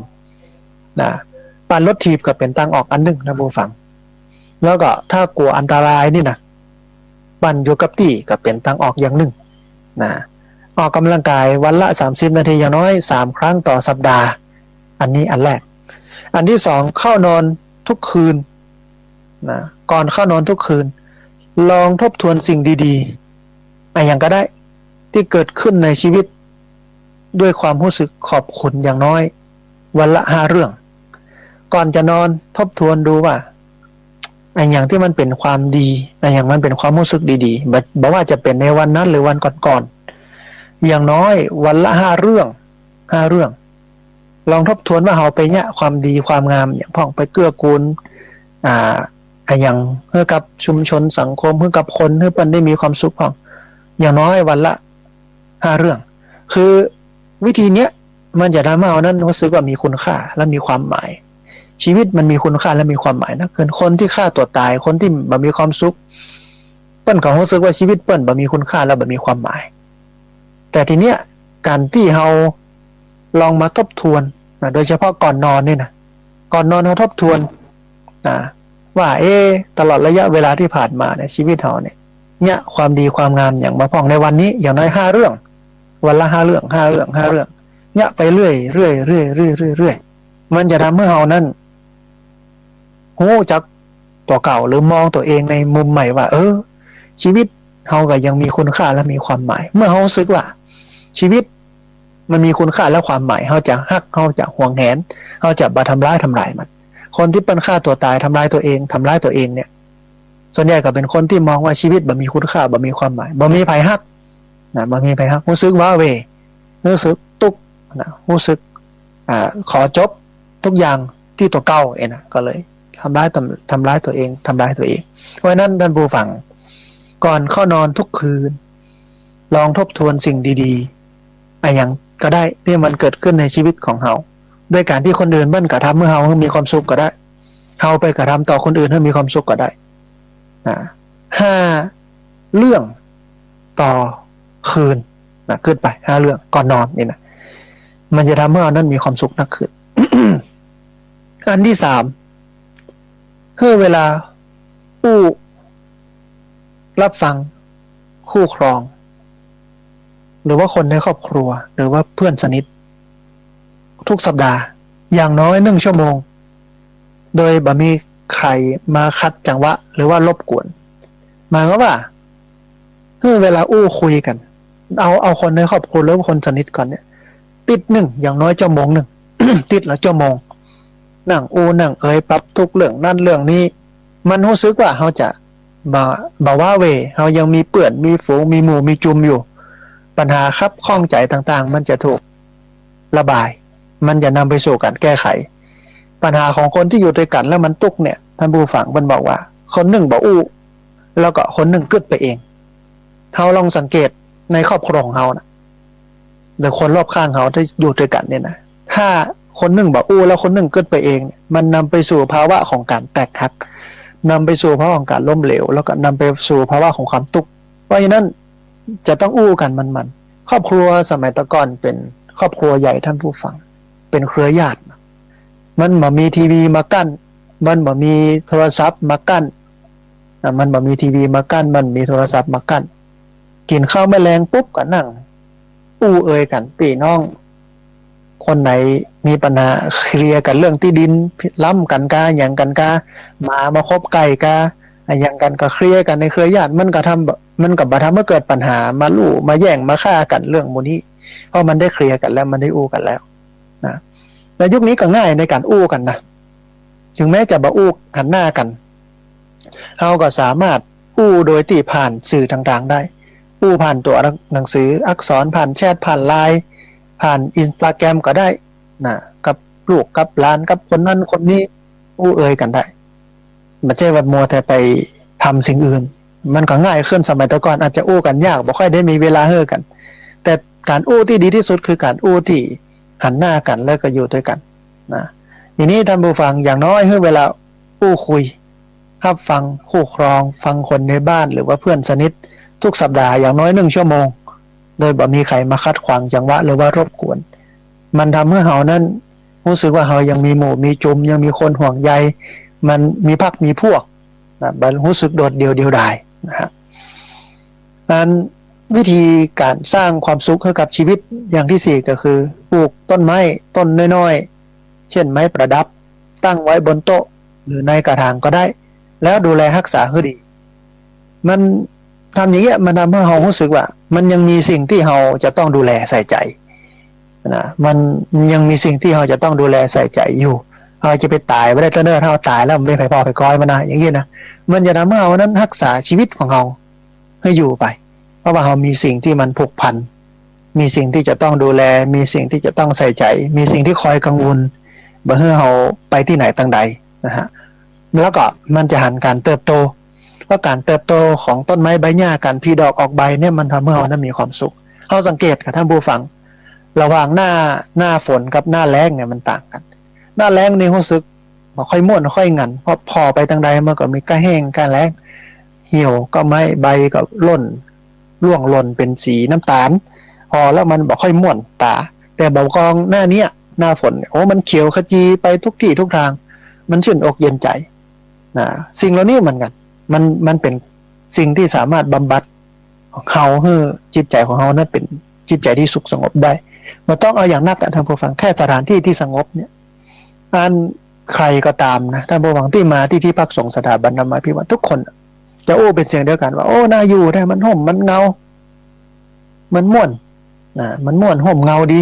[SPEAKER 2] นะปั่นรถถีบก็เป็นทางออกอันหนึ่งนะผู้ฟังแล้วก็ถ้ากลัวอันตรายนี่นะปั่นอยู่กับที่ก็เป็นทางออกอย่างหนึ่งนะออกกำลังกายวันละ30นาทีอย่างน้อย3ครั้งต่อสัปดาห์อันนี้อันแรกอันที่2เข้านอนทุกคืนนะก่อนเข้านอนทุกคืนลองทบทวนสิ่งดีๆอย่างก็ได้ที่เกิดขึ้นในชีวิตด้วยความรู้สึกขอบคุณอย่างน้อยวันละ5เรื่องก่อนจะนอนทบทวนดูว่าอย่างที่มันเป็นความดีอย่างมันเป็นความรู้สึกดีๆบอกว่าจะเป็นในวันนั้นหรือวันก่อนๆอย่างน้อยวันละ5เรื่องลองทบทวนว่าเฮาไปเนี่ยความดีความงามอย่างพ่องไปเกื้อกูลอย่างเพื่อกับชุมชนสังคมเพื่อกับคนเพื่อเปิ้นได้มีความสุขพ่องอย่างน้อยวันละ5เรื่องคือวิธีเนี้ยมันจะทำให้เรานั้นรู้สึกว่ามีคุณค่าและมีความหมายชีวิตมันมีคุณค่าและมีความหมายนะคือคนที่ฆ่าตัวตายคนที่บ่มีความสุขเปิ้นก็รู้สึกว่าชีวิตเปิ้นบ่มีคุณค่าและบ่มีความหมายแต่ทีเนี้ยการที่เราลองมาทบทวนโดยเฉพาะก่อนนอนนี่นะก่อนนอนเราทบทวนว่าตลอดระยะเวลาที่ผ่านมาเนี่ยชีวิตเราเนี่ยความดีความงามอย่างมาพ่องในวันนี้อย่างน้อย5เรื่องวันละ5เรื่องเนี่ยไปเรื่อยมันจะทำให้เรานั้นรู้จักตัวเก่าหรือมองตัวเองในมุมใหม่ว่าชีวิตเราก็ยังมีคุณค่าและมีความหมายเมื่อเรารู้สึกว่าชีวิตมันมีคุณค่าและความหมายเราจะฮักเราจะห่วงแหนเราจะบ่ทำร้ายมันคนที่เป็นฆ่าตัวตายทำร้ายตัวเองเนี่ยส่วนใหญ่ก็เป็นคนที่มองว่าชีวิตบ่มีคุณค่าบ่มีความหมายบ่มีไผฮักบ่มีไผฮักรู้สึกว่ารู้สึกตุกรู้สึกขอจบทุกอย่างที่ตัวเก่านะก็เลยทำร้ายตัวเองเพราะฉะนั้นท่านผู้ฟังก่อนเข้านอนทุกคืนลองทบทวนสิ่งดีๆอย่างก็ได้ที่มันเกิดขึ้นในชีวิตของเราด้วยการที่คนอื่นเบิ่นกระทำเมื่อเรามีความสุขก็ได้เราไปกระทำต่อคนอื่นให้มีความสุขก็ได้5เรื่องต่อคืนขึ้นไป5เรื่องก่อนนอนนี่นะมันจะทำให้เรานั้นมีความสุขนักขึ้น อันที่3คือเวลาผู้รับฟังคู่ครองหรือว่าคนในครอบครัวหรือว่าเพื่อนสนิททุกสัปดาห์อย่างน้อย1ชั่วโมงโดยบ่มีใครมาคัดจังหวะหรือว่ารบกวนหมายความว่าเวลาคุยกันเอาคนในครอบครัวหรือคนสนิทก่อนเนี่ยติดอย่างน้อยชั่วโมงติดละชั่วโมงนั่งนั่งปรับทุกเรื่องนั่นเรื่องนี้มันรู้สึกว่าเราจะบ่ว่าเรายังมีเปื้อนมีฝูงมีหมู่มีจุมอยู่ปัญหาคับข้องใจต่างๆมันจะถูกระบายมันจะนำไปสู่การแก้ไขปัญหาของคนที่อยู่ด้วยกันแล้วมันตุกเนี่ยท่านผู้ฟังมันบอกว่าคนหนึ่งบ่แล้วก็คนหนึ่งกึดไปเองเราลองสังเกตในครอบครัวของเรานะหรือคนรอบข้างเขาที่อยู่ด้วยกันเนี่ยนะถ้าคนหนึ่งบ่แล้วคนหนึ่งกึดไปเองมันนำไปสู่ภาวะของการแตกหักนำไปสู่ภาวะของการล้มเหลวแล้วก็นำไปสู่ภาวะของความทุกข์เพราะฉะนั้น จะต้องอู้กันมันครอบครัวสมัยตะก่อนเป็นครอบครัวใหญ่ท่านผู้ฟังเป็นเครือญาติมันบ่มีทีวีมากั้นมันบ่มีโทรศัพท์มากั้นมันบ่มีทีวีมากั้นมันมีโทรศัพท์มากั้นกินข้าวแมลงปุ๊บก็นั่งอู้เอ่ยกันพี่น้องคนไหนมีปัญหาเคลียร์กันเรื่องที่ดินล้ำกันกาอย่างกันกาหมาคบไก่กาอย่างกันก็เคลียร์กันในเครือญาติมันก็ทำมันกับมาทำให้เกิดปัญหามาลู่มาแย่งมาฆ่ากันเรื่องมูนี้เพราะมันได้เคลียร์กันแล้วมันได้อู้กันแล้วนะในยุคนี้ก็ง่ายในการอู้กันนะถึงแม้จะบ่อู้หันหน้ากันเราก็สามารถอู้โดยที่ผ่านสื่อต่างๆได้อู้ผ่านตัวหนังสืออักษรผ่านแชทผ่านไลน์ผ่านอินสตาแกรมก็ได้นะกับลูกกับหลานกับคนนั้นคนนี้อู้เอ่ยกันได้ไม่ใช่ว่ามัวแต่ไปทำสิ่งอื่นมันก็ง่ายขึ้นสมัยตะก่อนอาจจะอู้กันยากบ่ค่อยได้มีเวลาเฮ้อกันแต่การอู้ที่ดีที่สุดคือการอู้ที่หันหน้ากันแล้วก็อยู่ด้วยกันนะทีนี้ท่านผู้ฟังอย่างน้อยเฮ้อเวลาอู้คุยรับฟังคู่ครองฟังคนในบ้านหรือว่าเพื่อนสนิททุกสัปดาห์อย่างน้อย1 ชั่วโมงโดยบ่มีใครมาคัดขวางจังหวะหรือว่ารบกวนมันทำให้เฮานั้นรู้สึกว่าเฮายังมีหมู่มีจุมยังมีคนห่วงใยมันมีพรรคมีพวกนะบ่รู้สึกโดดเดี่ยวเดียวดายนะฮะนั้นวิธีการสร้างความสุขให้กับชีวิตอย่างที่4ก็คือปลูกต้นไม้ต้นน้อยๆเช่นไม้ประดับตั้งไว้บนโต๊ะหรือในกระถางก็ได้แล้วดูแลรักษาให้ดีมันทำอย่างเงี้ยมันทำให้เรารู้สึกว่ามันยังมีสิ่งที่เราจะต้องดูแลใส่ใจนะมันยังมีสิ่งที่เราจะต้องดูแลใส่ใจอยู่เราจะไปตายไม่ได้ถ้าเนิ่นเราตายแล้วไม่ไปพอไปก้อยมันนะอย่างนี้นะมันจะทำให้เรานั้นรักษาชีวิตของเราให้อยู่ไปเพราะว่าเรามีสิ่งที่มันผูกพันมีสิ่งที่จะต้องดูแลมีสิ่งที่จะต้องใส่ใจมีสิ่งที่คอยกังวลเมื่อเราไปที่ไหนต่างใดนะฮะแล้วก็มันจะหันการเติบโตเพราะการเติบโตของต้นไม้ใบหญ้าการพีดอกออกใบเนี่ยมันทำให้เรานั้นมีความสุขเราสังเกตกับท่านผู้ฟังระหว่างหน้าฝนกับหน้าแล้งเนี่ยมันต่างกันหน้าแล้งนี่รู้สึกบ่ค่อยม่วนค่อยงันเพราะพอไปทางใดมันก็มีก้าแห้งก้าแล้งเหี่ยวก็ไม่ใบก็ร่วงหล่นเป็นสีน้ำตาลพอแล้วมันบ่ค่อยม่วนตาแต่บ่กองหน้าเนี้ยหน้าฝนโอ้มันเขียวขจีไปทุกที่ทุกทางมันชื่นอกเย็นใจนะสิ่งเหล่านี้เหมือนกันมันเป็นสิ่งที่สามารถบำบัดเขาให้จิตใจของเขานั้นเป็นจิตใจที่สุขสงบได้มันต้องเอาอย่างนักท่านผู้ฟังแค่สถานที่ที่สงบเนี่ยอันใครก็ตามนะท่านผู้ฟังที่มาที่พักสงฆ์สถาบันธรรมาภิบาลทุกคนจะโอ้เป็นเสียงเดียวกันว่าโอ้น่าอยู่ได้มันห่มมันเงามันม่วนนะมันม่วนห่มเงาดี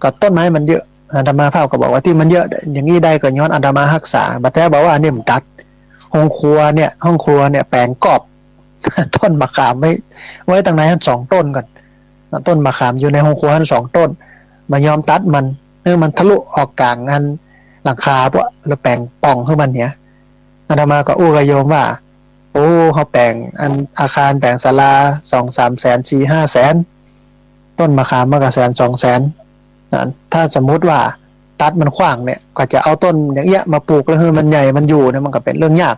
[SPEAKER 2] ก็ต้นไม้มันเยอะอาตมาภาพก็บอกว่าที่มันเยอะอย่างนี้ได้ก็ย้อนอาตมารักษาบัดแท้บอกว่าอันนี้มันตัดห้องครัวเนี่ยแปลงกอบต้นมะขามไว้ตั้งไหน2 ต้นก่อนต้นมะขามอยู่ในห้องครัว2 ต้นมายอมตัดมันเนื่อมันทะลุออกกลางอันหลังคาพวกแล้วแปลงป่องขึ้นมันเนี่ยอาตมาก็อู้กับโยมว่าโอ้เขาแปลงอันอาคารแปลงศาลา2-3 แสน4-5 แสนต้นมะขามมันก็1-2 แสนถ้าสมมุติว่าตัดมันขว้างเนี่ยก็จะเอาต้นอย่างเงี้ยมาปลูกแล้วให้มันใหญ่มันอยู่เนี่ยมันก็เป็นเรื่องยาก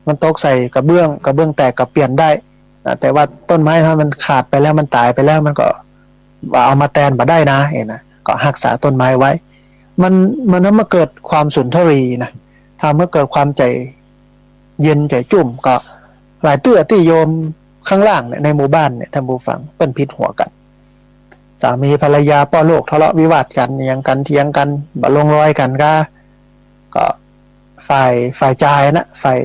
[SPEAKER 2] มันตกใส่กระเบื้องแตกก็เปลี่ยนได้แต่ว่าต้นไม้ถ้ามันขาดไปแล้วมันตายไปแล้วมันก็ว่าเอามาแทนมาได้นะเห็นนะก็รักษาต้นไม้ไว้มันนั้นมาเกิดความสุนทรีนะทำให้เกิดความใจเย็นใจจุ่มก็หลายเตื้อที่โยมข้างล่างเนี่ยในหมู่บ้านเนี่ยท่านผู้ฟังเป็นพิษหัวกันสามีภรรยาพ่อลูกทะเลาะวิวาทกันอย่างกันเถียงกันบ่ลงรอยกันก็ฝ่ายชายนะฝ่าย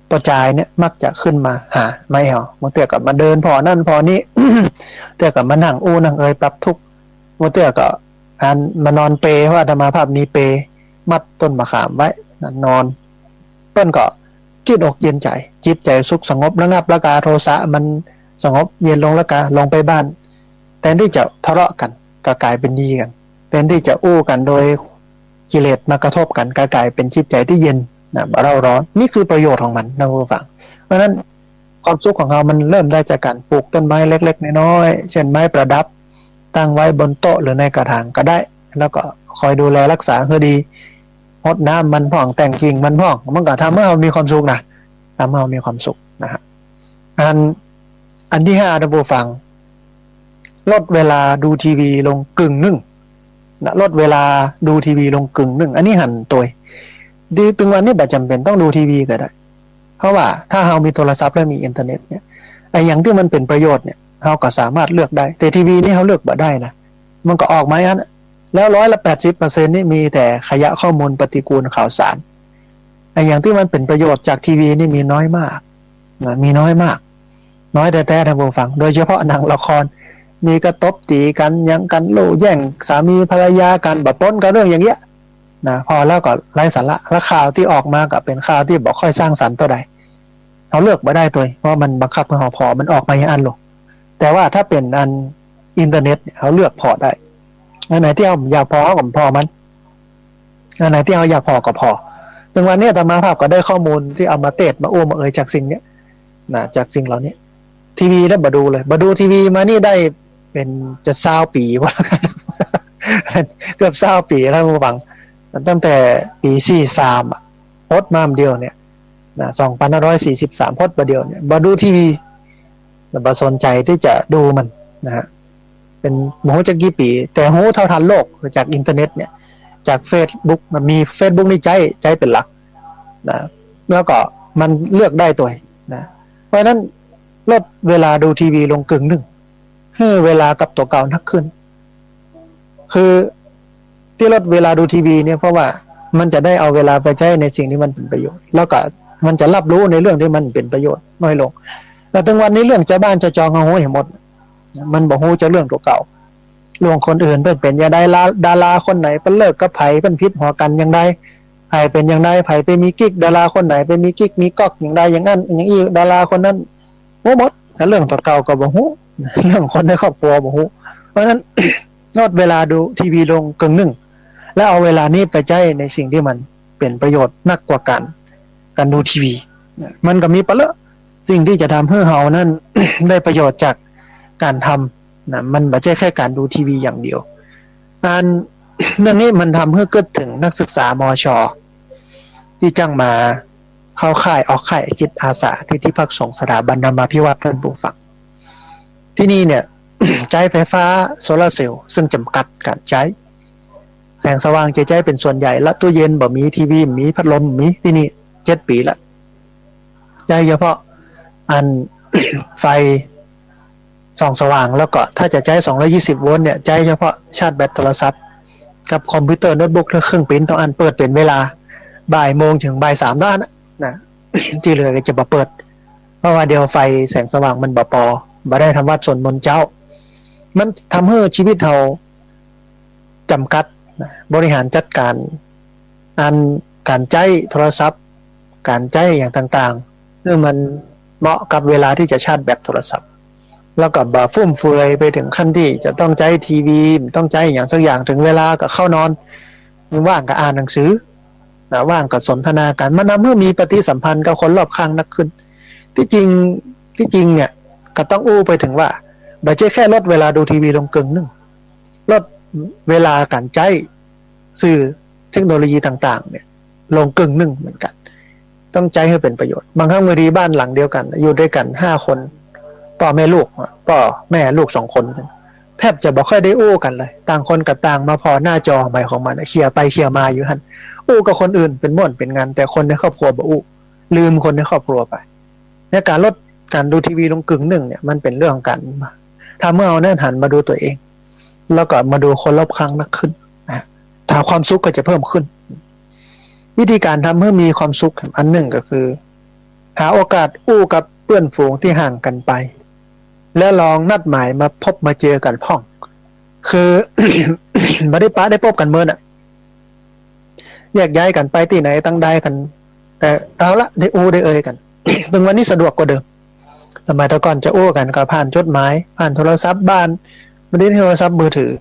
[SPEAKER 2] ตัวชายเนี่ยมักจะขึ้นมาหาไม่เอาบางเตื้อกับมาเดินพอนั่นพอนี้ เตื้อกับมานั่งอู้นั่งเอ่ยปรับทุกข์บางเตื้อก็อันมานอนเปรเพราะอาตมาภาพมีเปรมัดต้นมะขามไว้นอนเปิ้นก็จิตอกเย็นใจจิตใจสุขสงบระงับละกาโทสะมันสงบเย็นลงละกาลงไปบ้านแทนที่จะทะเลาะกันก็กลายเป็นดีกันแทนที่จะอู้กันโดยกิเลสมากระทบกันก็กลายเป็นจิตใจที่เย็นนะเร่าร้อนนี่คือประโยชน์ของมันนะผู้ฟังเพราะฉะนั้นความสุขของเรามันเริ่มได้จากการปลูกต้นไม้เล็กๆน้อยๆเช่นไม้ประดับตั้งไว้บนโต๊ะหรือในกระถางก็ได้แล้วก็คอยดูแลรักษาให้ดีรดน้ำมันพ่องแต่งกิ่งมันพ่องมันก็ทำให้เรามีความสุขนะทำให้เรามีความสุขนะฮะ อันที่ห้าท่านผู้ฟังลดเวลาดูทีวีลงกึ่งหนึ่งนะลดเวลาดูทีวีลงกึ่งหนึ่งอันนี้หันตัวดีตึงวันนี้แบบจำเป็นต้องดูทีวีก็ได้เพราะว่าถ้าเรามีโทรศัพท์และมีอินเทอร์เน็ตเนี่ยไอ้อย่างที่มันเป็นประโยชน์เนี่ยเราก็สามารถเลือกได้แต่ทีวีนี่เขาเลือกบ่ได้นะมันก็ออกมาอันแล้ว80%นี่มีแต่ขยะข้อมูลปฏิกูลข่าวสารไอ้อย่างที่มันเป็นประโยชน์จากทีวีนี่มีน้อยมากนะมีน้อยมากน้อยแต่ท่านผู้ฟังโดยเฉพาะหนังละครมีกระตบตีกันยังกันโล่แย่งสามีภรรยากันแบบต้นกันเรื่องอย่างเงี้ยนะพอแล้วก็ไร้สาระและข่าวที่ออกมาก็เป็นข่าวที่บอกค่อยสร้างสรรค์ตัวใดเขาเลือกมาได้ตัวเพราะมันบังคับให้พอมันออกมาอย่างอันหรอกแต่ว่าถ้าเป็นอันอินเทอร์เน็ตเขาเลือกพอได้อันไหนที่เอาอยากพอก็พอมันอันไหนที่เอาอยากพอก็พอถึงวันนี้ธรรมภาพก็ได้ข้อมูลที่เอามาเตะมามาจากสิ่งเนี้ยนะจากสิ่งเหล่านี้ทีวีได้มาดูเลยมาดูทีวีมานี่ได้เป็นจะ20 ปีว่ากันเกือบ20 ปีแล้วผู้ฟังตั้งแต่ปี43พดมาเดียวเนี่ยนะ2543พดมาเดียวเนี่ยมาดูทีวีมาสนใจที่จะดูมันนะฮะเป็นโมโหจะกี่ปีแต่โหเท่าทันโลกจากอินเทอร์เน็ตเนี่ยจากเฟซบุ๊กมันมีเฟซบุ๊กนี่ใจเป็นหลักนะแล้วก็มันเลือกได้ตัวนะเพราะนั้นลดเวลาดูทีวีลงกึ่งหนึ่งให้เวลากับตัวเก่านักขึ้นคือที่ลดเวลาดูทีวีเนี่ยเพราะว่ามันจะได้เอาเวลาไปใช้ในสิ่งที่มันเป็นประโยชน์แล้วก็มันจะรับรู้ในเรื่องที่มันเป็นประโยชน์น้อยลงแต่ถึงวันนี้เรื่องเจ้าบ้านจะจองเอาหูให้หมดมันบอกหูจะเรื่องตัวเก่าเรื่องคนอื่นเป็นอย่างไรดาราคนไหนเป็นเลิกกับไผ่เป็นพิษหัวกันอย่างไรไผ่เป็นอย่างไรไผ่ไปมีกิ๊กดาราคนไหนไปมีกิ๊กมีก๊อกอย่างไรอย่างนั้นอย่างอีดาราคนนั้นโอ้หมดแต่เรื่องตัวเก่าก็บอกหูเรื่องคนในครอบครัวบอกหูเพราะฉะนั้นลดเวลาดูทีวีลงกึ่งหนึ่งแล้วเอาเวลานี้ไปใช้ในสิ่งที่มันเป็นประโยชน์มากกว่าการดูทีวีมันก็มีปะเลอะสิ่งที่จะทำให้เรานั้น ได้ประโยชน์จากการทำนะมันไม่ใช่แค่การดูทีวีอย่างเดียวเรื่องนี้มันทำให้เกิดถึงนักศึกษามช.ที่จ้างมาเข้าค่ายออกค่ายจิตอาสาที่พักสงฆ์สถาบันธรรมาภิวัตน์ท่านผู้ฟังที่นี่เนี่ย ใช้ไฟฟ้าโซลาร์เซลล์ซึ่งจำกัดการใช้แสงสว่างจะใช้เป็นส่วนใหญ่และตู้เย็นบ่มีทีวีมีพัดลมมีที่นี่7 ปีละใช้เฉพาะอัน ไฟส่องสว่างแล้วก็ถ้าจะใช้220 โวลต์เนี่ยใช้เฉพาะชาร์จแบตโทรศัพท์กับคอมพิวเตอร์โน้ตบุ๊กและเครื่องปริ้นต้องอันเปิดเป็นเวลาบ่ายโมงถึงบ่าย3ด้านนะ ที่เหลือก็จะบ่เปิดเพราะว่าเดียวไฟแสงสว่างมันบ่พอบ่ได้ทำวัดสวดมนต์เจ้ามันทำให้ชีวิตเราจำกัดบริหารจัดการการใช้โทรศัพท์การใช้อย่างต่างๆซึ่งมันเหมาะกับเวลาที่จะชาร์จแบตโทรศัพท์แล้วก็บ่ฟุ่มเฟือยไปถึงขั้นที่จะต้องใช้ทีวีต้องใช้อย่างสักอย่างถึงเวลาก็เข้านอนว่างก็อ่านหนังสือนะว่างก็สนทนากันมันทำให้มีปฏิสัมพันธ์กับคนรอบข้างนักขึ้นที่จริงเนี่ยก็ต้องอู้ไปถึงว่าไม่ใช่แค่ลดเวลาดูทีวีลงกึ่งหนึ่งลดเวลาการใช้สื่อเทคโนโลยีต่างๆเนี่ยลงกึ่งหนึ่งเหมือนกันต้องใช้ให้เป็นประโยชน์บางครั้งบางทีบ้านหลังเดียวกันอยู่ด้วยกัน5 คนพ่อแม่ลูกพ่อแม่ลูก2 คนแทบจะบ่ค่อยได้อู้กันเลยต่างคนกับต่างมาพอหน้าจอใหม่ของมันเคลียร์ไปเคลียร์มาอยู่หั่นอู้กับคนอื่นเป็นม่วนเป็นงานแต่คนในครอบครัวบ่อู้ลืมคนในครอบครัวไปในการลดการดูทีวีลงกึ่งหนึ่งเนี่ยมันเป็นเรื่องของการทำเมื่อเอาแน่นหันมาดูตัวเองแล้วก็มาดูคนรอบข้างมากขึ้นนะถ้าความสุขก็จะเพิ่มขึ้นวิธีการทำให้มีความสุขอันหนึ่งก็คือหาโอกาสอู้กับเพื่อนฝูงที่ห่างกันไปแล้วลองนัดหมายมาพบมาเจอกันพ่องคือ ไม่ได้ปะได้พบกันเมื่อน่ะแยกย้ายกันไปที่ไหนตั้งได้กันแต่เอาละได้อู้ได้เอ่ยกัน ถึงวันนี้สะดวกกว่าเดิมสมัยแต่ก่อนจะอู้กันก็ผ่านจดหมายผ่านโทรศัพท์บ้านไม่ได้โทรศัพท์มือถือ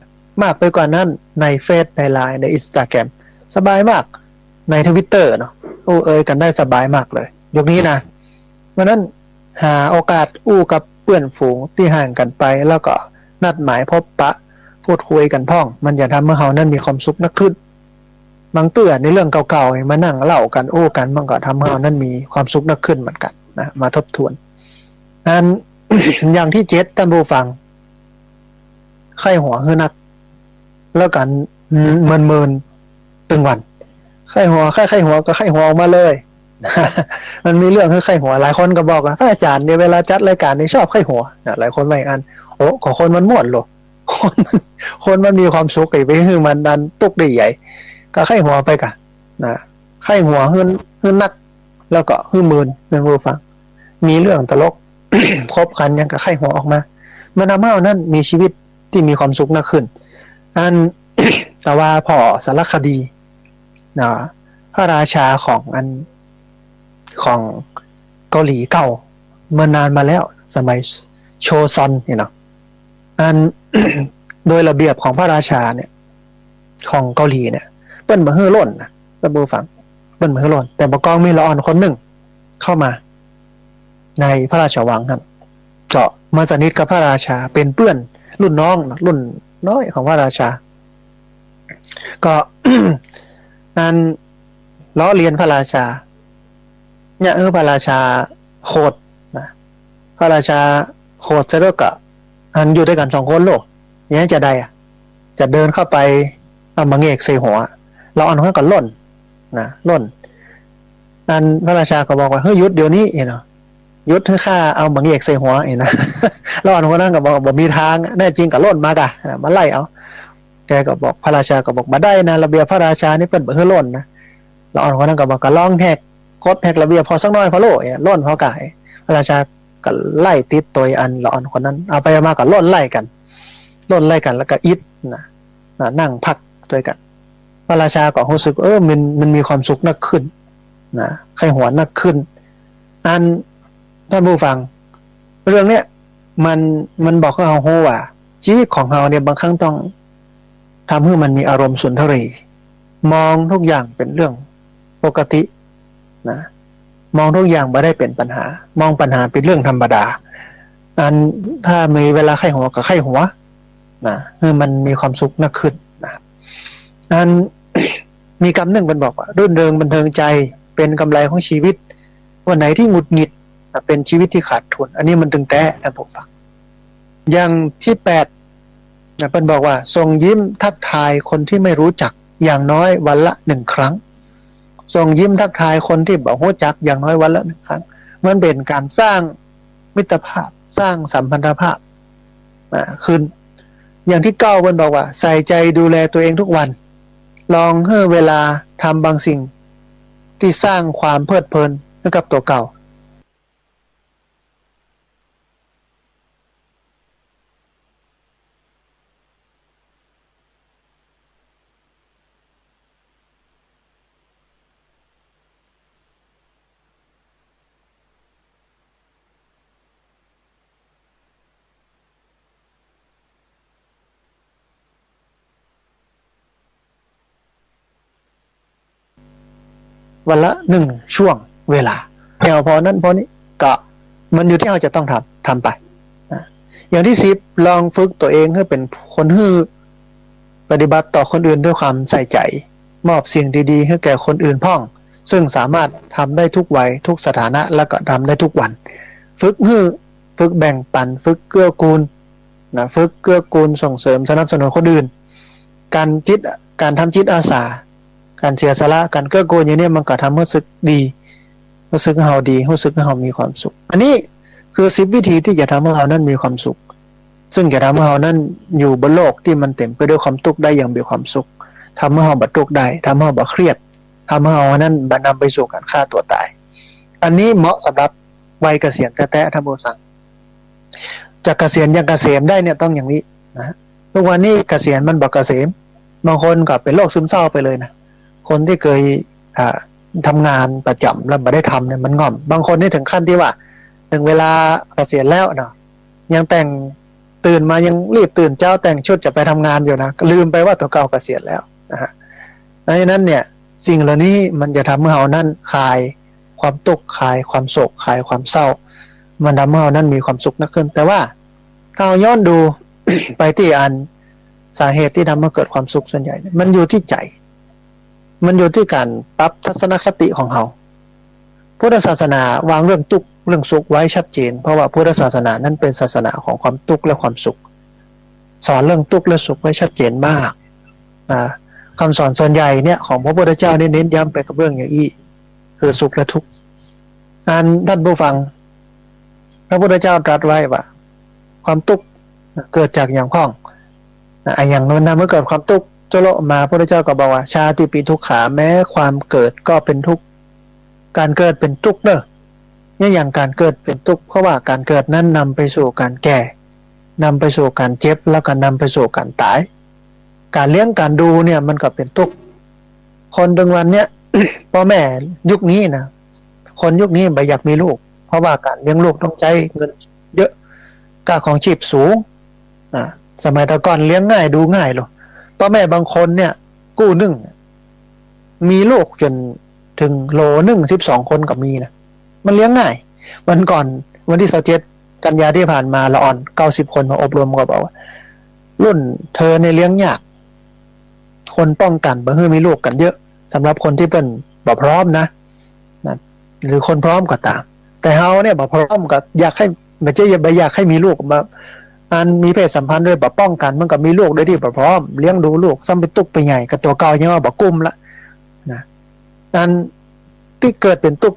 [SPEAKER 2] มากไปกว่านั้นในเฟซในไลน์ใน Instagram สบายมากใน Twitter เนาะอู้เอ่ยกันได้สบายมากเลยยุคนี้นะเพราะนั้นหาโอกาสอู้กับเพื่อนฝูงที่ห่างกันไปแล้วก็นัดหมายพบปะพูดคุยกันพ่องมันจะทำให้เรานั้นมีความสุขนักขึ้นบางเตื่อในเรื่องเก่าๆมานั่งเล่ากันโอ้กันมันก็ทำให้เรานั้นมีความสุขนักขึ้นเหมือนกันนะมาทบทวน อย่างที่7ท่านผู้ฟังไข้หัวคือนักแล้วกันเมินตึงวันไข้หัวไข้หัวก็ไข้หัวออกมาเลย มันมีเรื่องคือไข้หัวหลายคนก็บอกว่าอาจารย์เนี่ยเวลาจัดรายการนี่ชอบไข้หัวหลายคนไม่อันโอ้ของคนมันม่วนหรอคนมันมีความสุขไปคือมันดันตุกได้ใหญ่ก็ไข้หัวไปกะนะไข้หัวคือนักแล้วก็คือมืนนั่นผู้ฟังมีเรื่องตลก คบกันยังกับไข้หัวออกมามันทำให้เรานั้นมีชีวิตที่มีความสุขมากขึ้นอัน แต่ว่าพอสารคดีนะพระราชาของของเกาหลีเก่าเมื่อนานมาแล้วสมัยโชซอนเนาะอัน โดยระเบียบของพระราชาเนี่ยของเกาหลีเนี่ยเปิ้นมาเฮือล่นนะตะบูฟังเปิ้นมาเฮือล่นแต่บกองมีละอ่อนคนหนึ่งเข้ามาในพระราชวังนั้นเจาะมาสนิทกับพระราชาเป็นเพื่อนรุ่นน้องรุ่นน้อยของพระราชาก็ อันล้อเลียนพระราชาเนี่ยพระราชาโคตรนะพระราชาโคตรเสด็จกับอันอยู่ด้วยกัน2 คนโลกอย่างนี้จะได้อะจะเดินเข้าไปเอามาเงกใส่หัวเราอ่อนหัวก็ล่นนะล่นอันพระราชาก็บอกว่าเฮ้ยหยุดเดี๋ยวนี้เนาะหยุดเธอข้าเอามาเงกใส่หัวนะ เราอ่อนหัวนั่งก็บอกบ่มีทางแน่จริงก็ล่นมากะมาไล่เอาแกก็บอกพระราชาก็บอกมาได้นะระเบียบพระราชานี่เป็นเบอร์ล่นนะเราอ่อนหัวนั่งก็บอกก็ลองแหกกฎแหกระเบียบพอสักน้อยพอโลล่นพอกายพระราชาก็ไล่ติดตัวอันละอ่อนคนนั้นเอาไปมาก็ล่นไล่กันแล้วก็อิดนะนั่งพักด้วยกันพระราชาก็รู้สึกมันมีความสุขนักขึ้นนะไข้หัวนักขึ้นอันท่านผู้ฟังเรื่องเนี้ยมันบอกให้เรารู้ว่าชีวิตของเราเนี่ยบางครั้งต้องทำให้มันมีอารมณ์สุนทรีมองทุกอย่างเป็นเรื่องปกตินะมองทุกอย่างไม่ได้เป็นปัญหามองปัญหาเป็นเรื่องธรรมดาอันถ้ามีเวลาไข้หัวกับไข้หัวนะมันมีความสุขนักขึ้นนะอัน มีคำหนึ่งมันบอกว่ารื่นเริงบันเทิงใจเป็นกำไรของชีวิตวันไหนที่หงุดหงิดเป็นชีวิตที่ขาดทุนอันนี้มันตึงแต้นะผมฟังอย่างที่8นะเป็นบอกว่าทรงยิ้มทักทายคนที่ไม่รู้จักอย่างน้อยวันละ1 ครั้งทรงยิ้มทักทายคนที่บอกรู้จักอย่างน้อยวันละ1 ครั้งมันเป็นการสร้างมิตรภาพสร้างสัมพันธภาพขึ้นอย่างที่9มันบอกว่าใส่ใจดูแลตัวเองทุกวันลองให้เวลาทำบางสิ่งที่สร้างความเพลิดเพลินให้กับตัวเก่าวันละ1 ช่วงเวลาแค่พอนั้นพอนี้ก็มันอยู่ที่เราจะต้องทำไปนะอย่างที่10ลองฝึกตัวเองให้เป็นคนฮื้อปฏิบัติต่อคนอื่นด้วยความใส่ใจมอบสิ่งดีๆให้แก่คนอื่นพ่องซึ่งสามารถทำได้ทุกวัยทุกสถานะแล้วก็ทำได้ทุกวันฝึกฮื้อฝึกแบ่งปันฝึกเกื้อกูลนะฝึกเกื้อกูลส่งเสริมสนับสนุนคนอื่นการทำจิตอาสาการเสียสละการเกื้อกูลอย่างนี้มันก็ทำให้รู้สึกดีรู้สึกเฮาดีรู้สึกเฮามีความสุขอันนี้คือ10 วิธีที่จะทำให้เรานั้นมีความสุขซึ่งจะทำให้เรานั้นอยู่บนโลกที่มันเต็มไปด้วยความทุกข์ได้อย่างมีความสุขทำให้เราบ่ทุกข์ได้ทำให้เราบ่เครียดทำให้เรานั้นบ่นำไปสู่การฆ่าตัวตายอันนี้เหมาะสำหรับวัยเกษียณแท้ๆท่านผู้ฟังจะเกษียณยังเกษมได้เนี่ยต้องอย่างนี้นะทุกวันนี้เกษียณมันบ่เกษมบางคนก็เป็นโรคซึมเศร้าไปเลยนะคนที่เคยทำงานประจำแล้วไม่ได้ทำเนี่ยมันง่อมบางคนนี่ถึงขั้นที่ว่าถึงเวลาเกษียณแล้วเนาะยังแต่งตื่นมายังรีบตื่นเจ้าแต่งชุดจะไปทำงานอยู่นะลืมไปว่าตัวเก่าเกษียณแล้วนะฮะดังนั้นเนี่ยสิ่งเหล่านี้มันจะทำให้เรานั้นคลายความทุกข์คลายความโศกคลายความเศร้ามันทำให้เรานั้นมีความสุขนักขึ้นแต่ว่าถ้าเราย้อนดู ไปที่สาเหตุที่ทำให้เกิดความสุขส่วนใหญ่มันอยู่ที่ใจมันอยู่ที่การปรับทัศนคติของเรา พุทธศาสนาวางเรื่องทุกข์เรื่องสุขไว้ชัดเจนเพราะว่าพุทธศาสนานั้นเป็นศาสนาของความทุกข์และความสุขสอนเรื่องทุกข์และสุขไว้ชัดเจนมากนะคำสอนส่วนใหญ่เนี่ยของพระพุทธเจ้าเน้นย้ำไปกับเรื่องอย่างนี้คือสุขและทุกข์ท่านผู้ฟังพระพุทธเจ้าตรัสไว้ว่าความทุกข์เกิดจากอย่างพ้องอย่างนั้นนะเมื่อเกิดความทุกข์โจโลมาพระพุทธเจ้าก็บอกว่าชาติปีทุกขาแม้ความเกิดก็เป็นทุกข์การเกิดเป็นทุกข์เนอะเนี่ยอย่างการเกิดเป็นทุกข์เพราะว่าการเกิดนั้นนำไปสู่การแก่นำไปสู่การเจ็บแล้วก็นำไปสู่การตายการเลี้ยงการดูเนี่ยมันก็เป็นทุกข์คนดึงวันเนี้ย พ่อแม่ยุคนี้นะคนยุคนี้ไม่อยากมีลูกเพราะว่าการเลี้ยงลูกต้องใช้เงินเยอะค่าของชีพสูงสมัยตะก่อนเลี้ยงง่ายดูง่ายหรอกพ่อแม่บางคนเนี่ยกู้นึ่งมีลูกจนถึงโล12 คนก็มีนะมันเลี้ยงง่ายวันก่อนวันที่27 กันยาที่ผ่านมาละอ่อน90 คนมาอบรมก็บอกว่ารุ่นเธอเนี่ยเลี้ยงยากคนป้องกันบ่ให้มีลูกกันเยอะสำหรับคนที่เป็นบ่พร้อมนะหรือคนพร้อมก็ตามแต่เฮาเนี่ยบ่พร้อมก็อยากให้ไม่ใช่อยากให้มีลูกมามีเพศสัมพันธ์ด้วยบ่ป้องกันมันก็มีลูกด้วยที่บ่พร้อมเลี้ยงดูลูกซ้ำไปตุกไปใหญ่กับตัวเก่ายังว่าบ่กุ้มละนะที่เกิดเป็นตุก